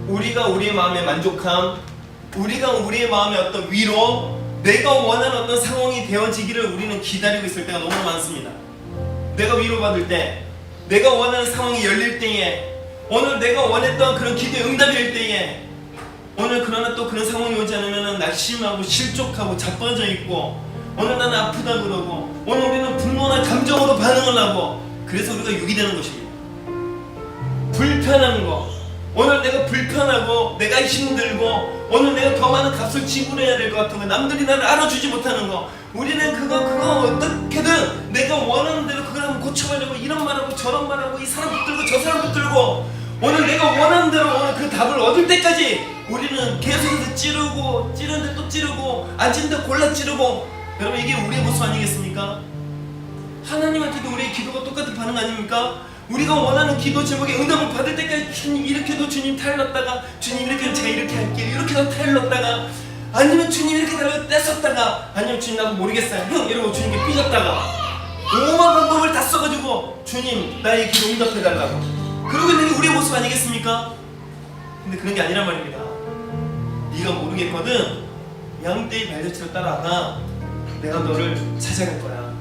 우리가 우리의 마음의 만족함, 우리가 우리의 마음의 어떤 위로, 내가 원하는 어떤 상황이 되어지기를 우리는 기다리고 있을 때가 너무 많습니다. 내가 위로받을 때, 내가 원하는 상황이 열릴 때에, 오늘 내가 원했던 그런 기도의 응답이 될 때에, 오늘 그러나 또 그런 상황이 오지 않으면 낙심하고 실족하고 자빠져 있고, 오늘 나는 아프다 그러고, 오늘 우리는 분노나 감정으로 반응을 하고, 그래서 우리가 육이 되는 것입니다. 불편한 거, 오늘 내가 불편하고 내가 힘들고 오늘 내가 더 많은 값을 지불해야 될 것 같은 거, 남들이 나를 알아주지 못하는 거, 우리는 그거 어떻게든 내가 원하는 대로 그걸 한번 고쳐가려고 이런 말하고 저런 말하고 이 사람 붙들고 저 사람 붙들고, 오늘 내가 원하는 대로 오늘 그 답을 얻을 때까지 우리는 계속해서 찌르는데 또 찌르고 앉은데 골라 찌르고. 여러분, 이게 우리의 모습 아니겠습니까? 하나님한테도 우리의 기도가 똑같은 반응 아닙니까? 우리가 원하는 기도 제목에 응답을 받을 때까지 주님 이렇게 해도 주님 타일렀다가, 주님 이렇게 해도 제가 이렇게 할게요 이렇게 해도 타일렀다가, 아니면 주님 이렇게 달라고 뗐었다가, 아니면 주님 나도 모르겠어요 형 이러고 주님께 삐졌다가, 오만 방법을 다 써가지고 주님 나의 기도 응답해달라고 그러고 있는 게 우리의 모습 아니겠습니까? 근데 그런 게 아니란 말입니다. 네가 모르겠거든, 양떼의 발자취를 따라가. 내가 너를 찾아갈 거야.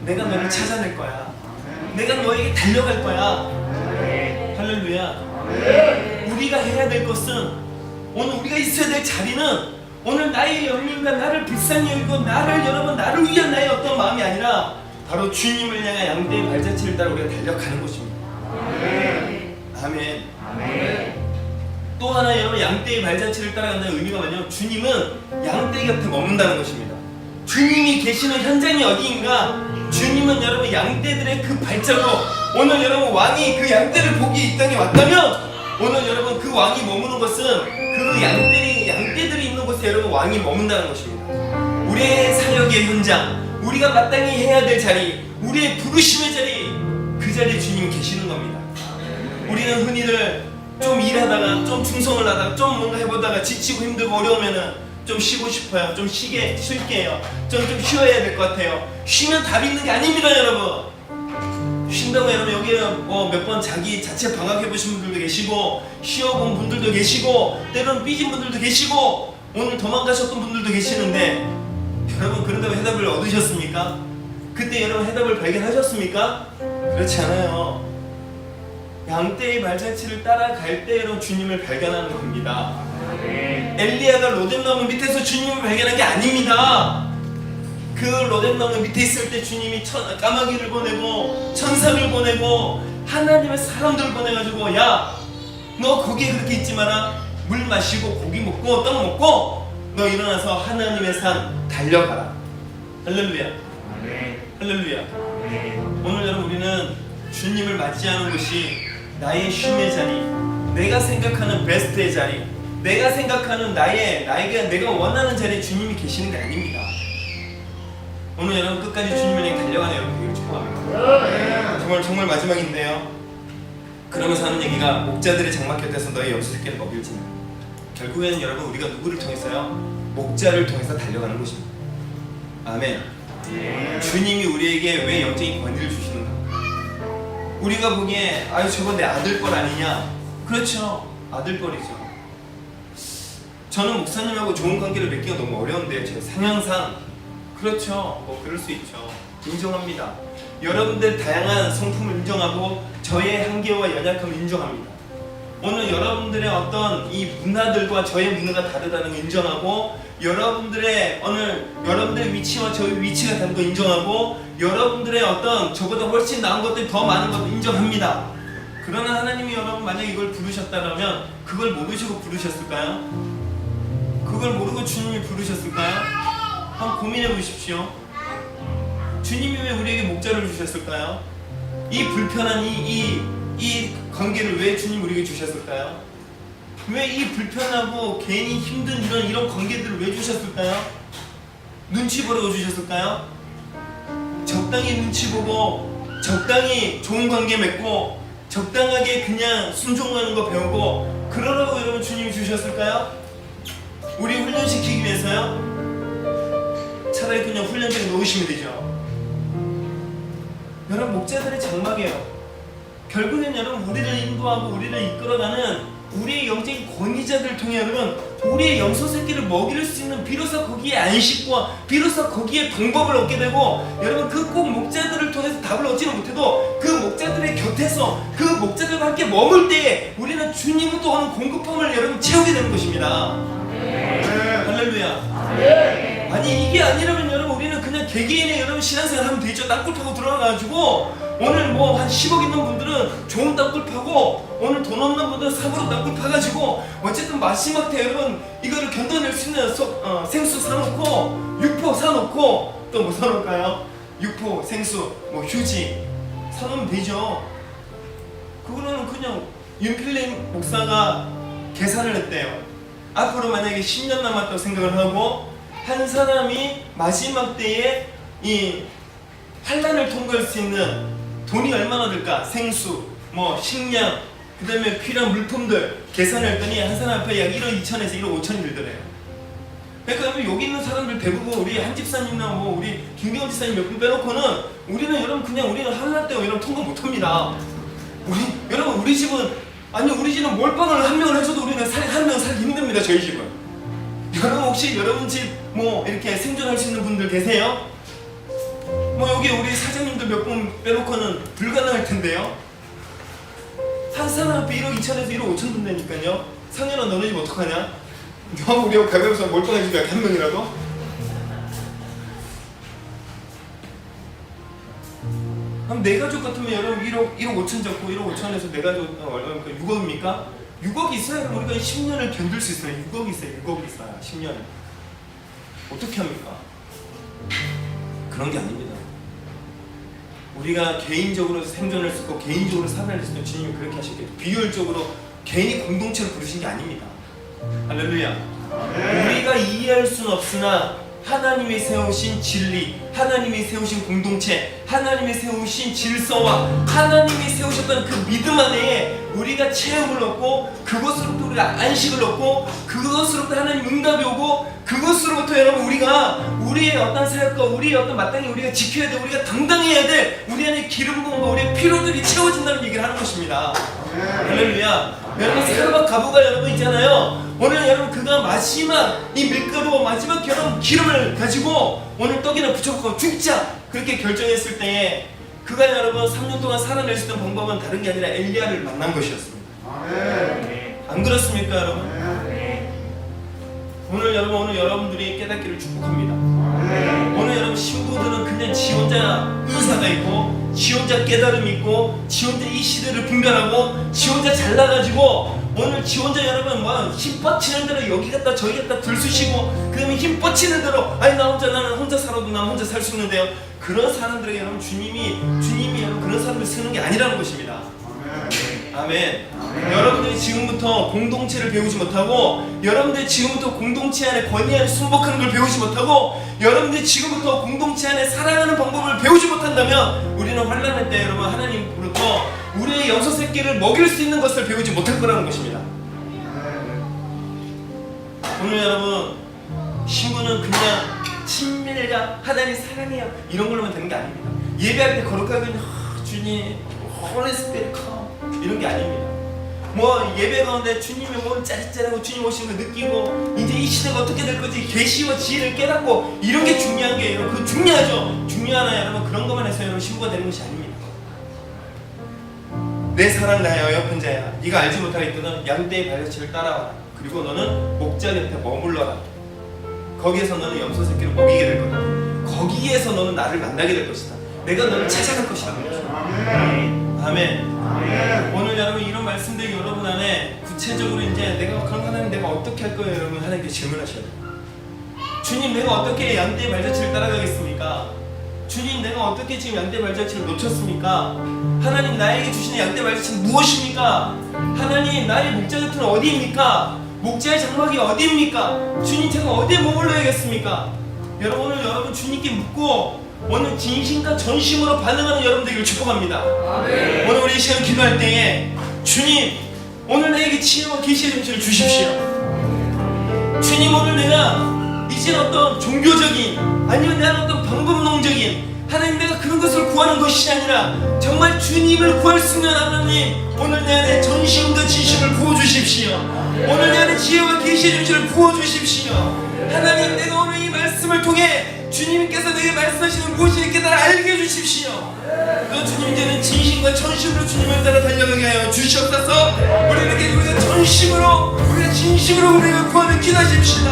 내가 너를 찾아낼 거야. 내가 너에게 달려갈 거야. 할렐루야. 우리가 해야 될 것은, 오늘 우리가 있어야 될 자리는, 오늘 나의 영님과 나를 불쌍히 여기고 나를 위한 나의 어떤 마음이 아니라 바로 주님을 향한 양떼의 발자취를 따라 우리가 달려가는 것입니다. 아멘. 또 하나 여러분, 양떼의 발자취를 따라간다는 의미가 뭐냐면 주님은 양떼 곁에 머문다는 것입니다. 주님이 계시는 현장이 어디인가, 주님은 여러분 양떼들의 그 발자국, 오늘 여러분 왕이 그 양떼를 보기 이 땅에 왔다면 오늘 여러분 그 왕이 머무는 것은 그 양떼들이 있는 곳에 여러분 왕이 머문다는 것입니다. 우리의 사역의 현장, 우리가 마땅히 해야 될 자리, 우리의 부르심의 자리, 그 자리에 주님이 계시는 겁니다. 우리는 흔히들 좀 일하다가 좀 충성을 하다가 좀 뭔가 해보다가 지치고 힘들고 어려우면은 좀 쉬고 싶어요. 좀 쉴게요. 좀 쉬어야 될 것 같아요. 쉬면 답이 있는 게 아닙니다, 여러분. 쉰다고 여러분 여기에 몇 번 자기 자체 방학해보신 분들도 계시고, 쉬어본 분들도 계시고, 때로는 삐진 분들도 계시고, 오늘 도망가셨던 분들도 계시는데, 여러분 그런다고 해답을 얻으셨습니까? 그때 여러분 해답을 발견하셨습니까? 그렇지 않아요. 양떼의 발자취를 따라갈 때 여러분 주님을 발견하는 겁니다. 엘리야가 로뎀나무 밑에서 주님을 발견한 게 아닙니다. 그 로뎀나무 밑에 있을 때 주님이 까마귀를 보내고 천사를 보내고 하나님의 사람들을 보내가지고, 야, 너 거기에 그렇게 있지 마라. 물 마시고 고기 먹고 떡 먹고 너 일어나서 하나님의 산 달려가라. 할렐루야. 할렐루야. 오늘 여러분 우리는 주님을 맞이하는 것이 나의 쉼의 자리, 내가 생각하는 베스트의 자리, 내가 생각하는 내가 원하는 자리에 주님이 계시는 게 아닙니다. 오늘 여러분 끝까지 주님을 향해 달려가는 여러분 되기를 축복합니다. 정말 마지막인데요. 그러면서 하는 얘기가, 목자들의 장막 곁에서 너의 염소 새끼를 먹일지니. 결국에는 여러분 우리가 누구를 통해서요? 목자를 통해서 달려가는 것입니다. 아멘. 주님이 우리에게 왜 영적인 권위를 주시는가? 우리가 보기에 아유 저건 내 아들뻘 아니냐? 그렇죠, 아들뻘이죠. 저는 목사님하고 좋은 관계를 맺기가 너무 어려운데요, 제 상황상. 그렇죠, 뭐 그럴 수 있죠. 인정합니다. 여러분들 다양한 성품을 인정하고 저의 한계와 연약함을 인정합니다. 오늘 여러분들의 어떤 이 문화들과 저의 문화가 다르다는 걸 인정하고, 여러분들의 위치와 저의 위치가 다른 걸 인정하고, 여러분들의 어떤 저보다 훨씬 나은 것들이 더 많은 것도 인정합니다. 그러나 하나님이 여러분 만약 이걸 부르셨다면 그걸 모르시고 부르셨을까요? 그걸 모르고 주님이 부르셨을까요? 한번 고민해 보십시오. 주님이 왜 우리에게 목자를 주셨을까요? 이 불편한 이 관계를 왜 주님 우리에게 주셨을까요? 왜 이 불편하고 괜히 힘든 이런 관계들을 왜 주셨을까요? 눈치 보라고 주셨을까요? 적당히 눈치 보고 적당히 좋은 관계 맺고 적당하게 그냥 순종하는 거 배우고 그러라고 여러분 주님이 주셨을까요? 우리 훈련시키기 위해서요? 차라리 그냥 훈련장에 놓으시면 되죠. 여러분 목자들의 장막이에요. 결국엔 여러분 우리를 인도하고 우리를 이끌어가는 우리의 영적인 권위자들을 통해 여러분 우리의 염소 새끼를 먹일 수 있는 비로소 거기에 안식과 비로소 거기에 방법을 얻게 되고 여러분 그 꼭 목자들을 통해서 답을 얻지는 못해도 그 목자들의 곁에서 그 목자들과 함께 머물 때에 우리는 주님으로부터 오는 공급함을 여러분 채우게 되는 것입니다. 할렐루야. 아니 이게 아니라면 여러분 우리는 그냥 개개인의 여러분 신앙생활 하면 되죠. 땅굴 파고 들어가가지고 오늘 뭐 한 10억 있는 분들은 좋은 땅굴 파고 오늘 돈 없는 분들은 삽으로 땅굴 파가지고 어쨌든 마지막 때 여러분 이거를 견뎌낼 수 있는 생수 사놓고 육포 사놓고 또 뭐 사놓을까요? 육포, 생수, 뭐 휴지 사놓으면 되죠. 그거는 그냥 윤필림 목사가 계산을 했대요. 앞으로 만약에 10년 남았다고 생각을 하고 한 사람이 마지막 때에 이 환난을 통과할 수 있는 돈이 얼마나 들까? 생수, 뭐 식량, 그 다음에 필요한 물품들 계산을 했더니 한 사람 앞에 약 1억 2천에서 1억 5천이 들더래요. 그러니까 여기 있는 사람들 대부분 우리 한 집사님이나 뭐 우리 김경원 집사님 몇 분 빼놓고는 우리는 여러분 그냥 우리는 환난 때 여러분 통과 못합니다. 여러분 우리 집은 아니 우리 집은 몰빵을 한 명을 해줘도 우리는 한 명 살기 힘듭니다. 저희 집은. 여러분 혹시 여러분 집 뭐 이렇게 생존할 수 있는 분들 계세요? 뭐 여기 우리 사장님들 몇 분 빼놓고는 불가능할 텐데요. 한 사람 앞에 1억 2천에서 1억 5천 든다니까요. 상현아 너네 집 어떡하냐? 너 우리하고 가면서 몰빵해주자 한 명이라도? 그럼 내 가족 같으면 여러분 1억 5천 잡고 1억 5천에서 내 가족 얼마입니까? 6억입니까? 6억이 있어야 우리가 10년을 견딜 수 있어요. 6억이 있어요. 6억이 있어야 10년. 어떻게 합니까? 그런 게 아닙니다. 우리가 개인적으로 생존할 수 있고 개인적으로 살아낼 수 있는 주님이 그렇게 하셨겠죠. 비효율적으로 개인이 공동체로 부르신 게 아닙니다. 할렐루야. 우리가 이해할 수는 없으나 하나님이 세우신 진리, 하나님이 세우신 공동체, 하나님이 세우신 질서와 하나님이 세우셨던 그 믿음 안에 우리가 체험을 얻고 그것으로부터 우리가 안식을 얻고 그것으로부터 하나님 응답이 오고 그것으로부터 여러분 우리가 우리의 어떤 사역과 우리의 어떤 마땅히 우리가 지켜야 돼, 우리가 당당해야 돼, 우리 안에 기름 부음과 우리의 피로들이 채워진다는 얘기를 하는 것입니다. 할렐루야. 여러분 사르밧 가부가 여러분 있잖아요. 오늘 여러분 그가 마지막 이 밀가루 마지막 여러분 기름을 가지고 오늘 떡이나 부쳐먹고 죽자 그렇게 결정했을 때에 그가 여러분 3년 동안 살아낼 수 있는 방법은 다른 게 아니라 엘리야를 만난 것이었습니다. 안 그렇습니까 여러분? 오늘 여러분 오늘 여러분들이 깨닫기를 축복합니다. 오늘 여러분 신부들은 그냥 지 혼자 의사가 있고 지 혼자 깨달음이 있고 지 혼자 이 시대를 분별하고 지 혼자 잘나가지고 오늘 지 혼자 여러분 뭐 힘 뻗치는 대로 여기 갔다 저기 갔다 들쑤시고 그 다음에 힘 뻗치는 대로 아니 나는 혼자 살아도 난 혼자 살 수 있는데요. 그런 사람들에게 여러분 주님이 여러분 그런 사람을 쓰는 게 아니라는 것입니다. 아멘. 여러분들이 지금부터 공동체를 배우지 못하고 여러분들이 지금부터 공동체 안에 권위 안에 순복하는 걸 배우지 못하고 여러분들이 지금부터 공동체 안에 살아가는 방법을 배우지 못한다면 우리는 환난할 때 여러분 하나님으로부터 우리의 염소 새끼를 먹일 수 있는 것을 배우지 못할 거라는 것입니다. 오늘 여러분 신부는 그냥 친밀감 하나님 사랑해요 이런 걸로만 되는 게 아닙니다. 예배할 때 거룩하게 주님 Holy Spirit come 이런 게 아닙니다. 뭐 예배 가운데 주님의 몸 짜릿짜릿하고 주님 오시는 거 느끼고 이제 이 시대가 어떻게 될 건지 계시와 지혜를 깨닫고 이런 게 중요한 게 여러분 그거 중요하죠. 중요하나 여러분 그런 것만 해서 여러분 신부가 되는 것이 아닙니다. 내 사랑 나의 어여쁜 자야 네가 알지 못하겠거든 양떼의 발자취를 따라와라. 그리고 너는 목자 곁에 머물러라. 거기에서 너는 염소 새끼를 먹이게 될 거다. 거기에서 너는 나를 만나게 될 것이다. 내가 너를 찾아갈 것이다. 아멘. 오늘 여러분 이런 말씀들이 여러분 안에 구체적으로 이제 내가 그럼 하나님 내가 어떻게 할 거예요? 여러분 하나님께 질문하셔야 돼요. 주님 내가 어떻게 양떼의 발자취를 따라가겠습니까? 주님 내가 어떻게 지금 양떼의 발자취를 놓쳤습니까? 하나님 나에게 주시는 양떼의 발자취는 무엇입니까? 하나님 나의 목자 곁은 어디입니까? 목자의 장막이 어디입니까? 주님 제가 어디에 머물러야겠습니까? 여러분 오늘 여러분 주님께 묻고 오늘 진심과 전심으로 반응하는 여러분들에게 축복합니다. 아멘. 오늘 우리 이 시간 기도할 때에 주님 오늘 나에게 지혜와 계시의 정신을 주십시오. 주님 오늘 내가 이제 어떤 종교적인 아니면 내가 어떤 방법론적인 하나님, 내가 그런 것을 구하는 것이 아니라 정말 주님을 구할 수 있는 하나님, 오늘 내 안에 전심과 진심을 부어주십시오. 오늘 내 안에 지혜와 계시의 정신을 부어주십시오. 하나님, 내가 오늘 이 말씀을 통해 주님께서 내게 말씀하시는 무엇이 깨달아 알게 해주십시오. 또 주님께는 진심과 전심으로 주님을 따라 달려가게 하여 주시옵소서. 우리가 전심으로, 우리가 진심으로 우리가 구하며 기도하십시다.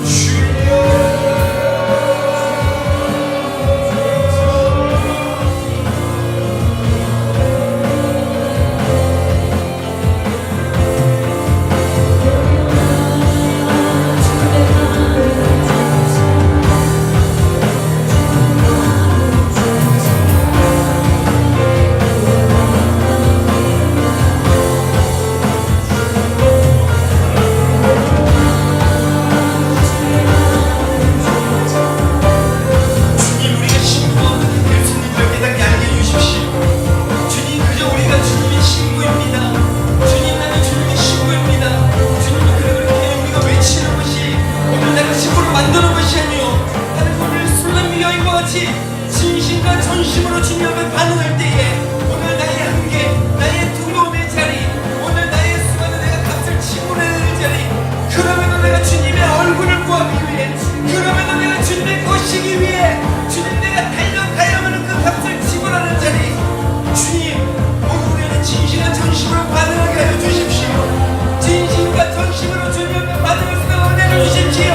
주여. 진심과 전심으로 주님 앞에 반응할 때에 오늘 나의 한계, 나의 두려움의 자리, 오늘 나의 수많은 내가 값을 지불해야 될 자리, 그러면도 내가 주님의 얼굴을 구하기 위해, 그러면도 내가 주님의 것이기 위해 주님 내가 달려가야만 그 값을 지불하는 자리, 주님 오늘 우리는 진심과 전심으로 반응하게 하여 주십시오. 진심과 전심으로 주님 앞에 반응할 수 있는 은혜를 주십시오.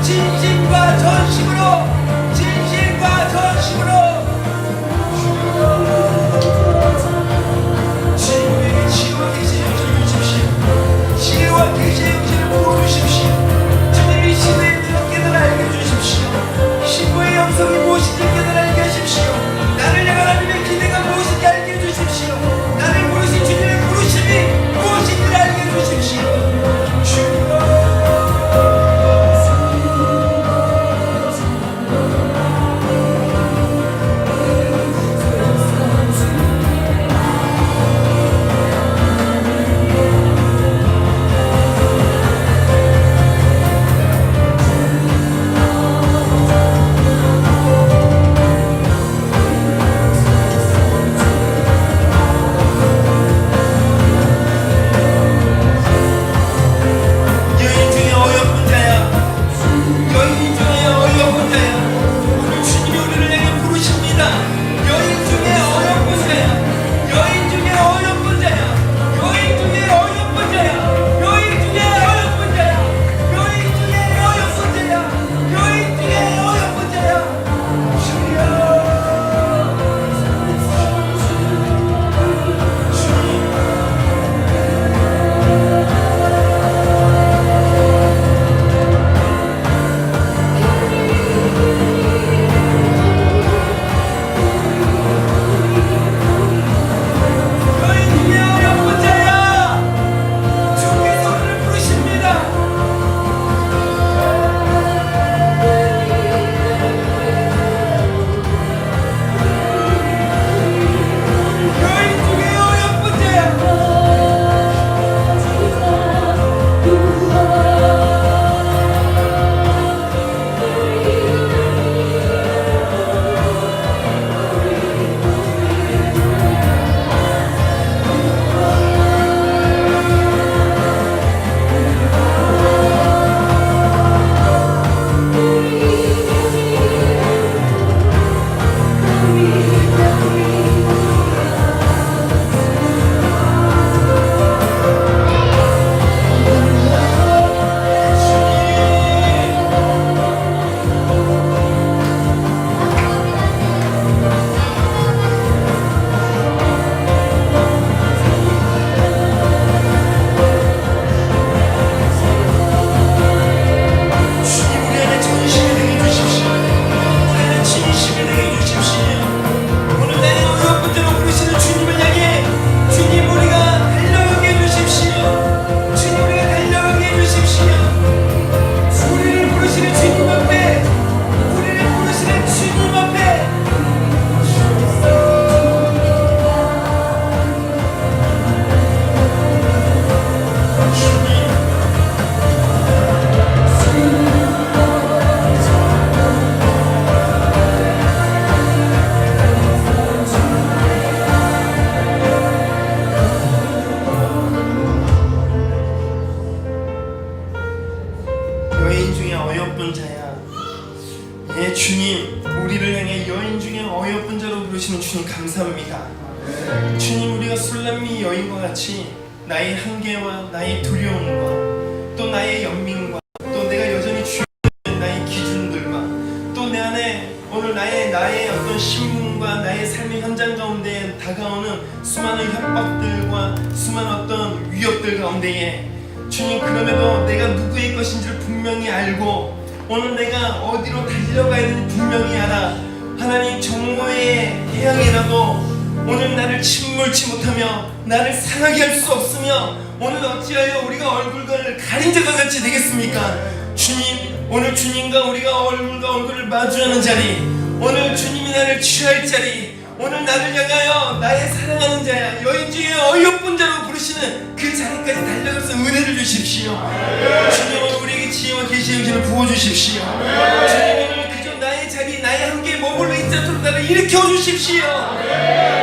진심과 전심으로, 진심과 전심으로 주님에게 지혜와 계시의 영신을 주십시오. 지혜와 계시의 영신을 부어주십시오. 주님이 시대의 뜻을 깨달아 알게 해주십시오. 신부의 영성이 무엇인지 깨달아 알게 하십시오. 나를 향한 하나님의 기대가 무엇인지 알게 해주십시오. 나를 부르신 주님의 부르심이 무엇인지 알게 해주십시오. 주여. 여인 중에 어여쁜 자야. 예, 주님, 우리를 향해 여인 중에 어여쁜 자로 부르시는 주님 감사합니다. 주님, 우리가 술람미 여인과 같이 나의 한계와 나의 두려움과 또 나의 연민과 또 내가 여전히 주의하는 나의 기준들과 또 내 안에 오늘 나의 어떤 신분과 나의 삶의 현장 가운데 다가오는 수많은 협박들과 수많은 어떤 위협들 가운데에 주님, 그럼에도 내가 누구의 것인지를 분명히 알고 오늘 내가 어디로 달려가야 되는지 분명히 알아. 하나님, 정오의 태양이라도 오늘 나를 침몰치 못하며 나를 상하게 할 수 없으며 오늘 어찌하여 우리가 얼굴을 가린 자가 같이 되겠습니까? 주님, 오늘 주님과 우리가 얼굴과 얼굴을 마주하는 자리, 오늘 주님이 나를 취할 자리, 오늘 나를 향하여 나의 사랑하는 자야, 여인 중에 어여쁜 자로 부르시는 그 자리까지 달려갈 수 있는 은혜를 주십시오. 주님, 오늘 우리에게 지혜와 계시의 영신을 부어주십시오. 주님, 오늘 그저 나의 자리, 나의 함께 머물러 있지 않도록 나를 일으켜 주십시오.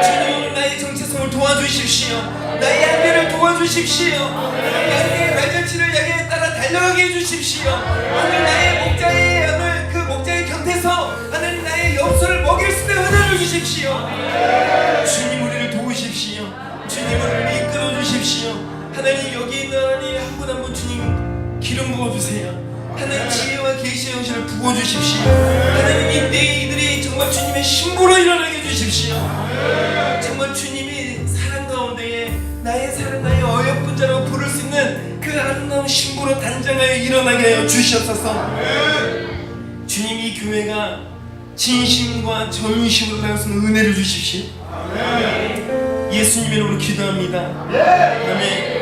주님, 오늘 나의 정체성을 도와주십시오. 나의 한계를 도와주십시오. 나의 발자취를 향해 따라 달려가게 해주십시오. 오늘 나의 목자의 오늘 그 목자의 곁에서 하나님 나의 염소를 먹일 수 있는 은혜를 주십시오. 주님, 우리를 도우십시오. 주님, 우리를 이끌어 주십시오. 하나님, 여기 있는 하나님 한 분 한 분 주님 기름 부어주세요. 하나님, 지혜와 계시의 영신을 부어주십시오. 하나님, 이때 이들이 정말 주님의 신부로 일어나게 해주십시오. 정말 주님이 사랑 가운데에 나의 사랑, 나의 어여쁜 자라고 부를 수 있는 그 아름다운 신부로 단장하여 일어나게 하여 주시옵소서. 주님, 이 교회가 진심과 전심으로 나갈 수 있는 은혜를 주십시오. 예수님 이름으로 기도합니다. 아멘.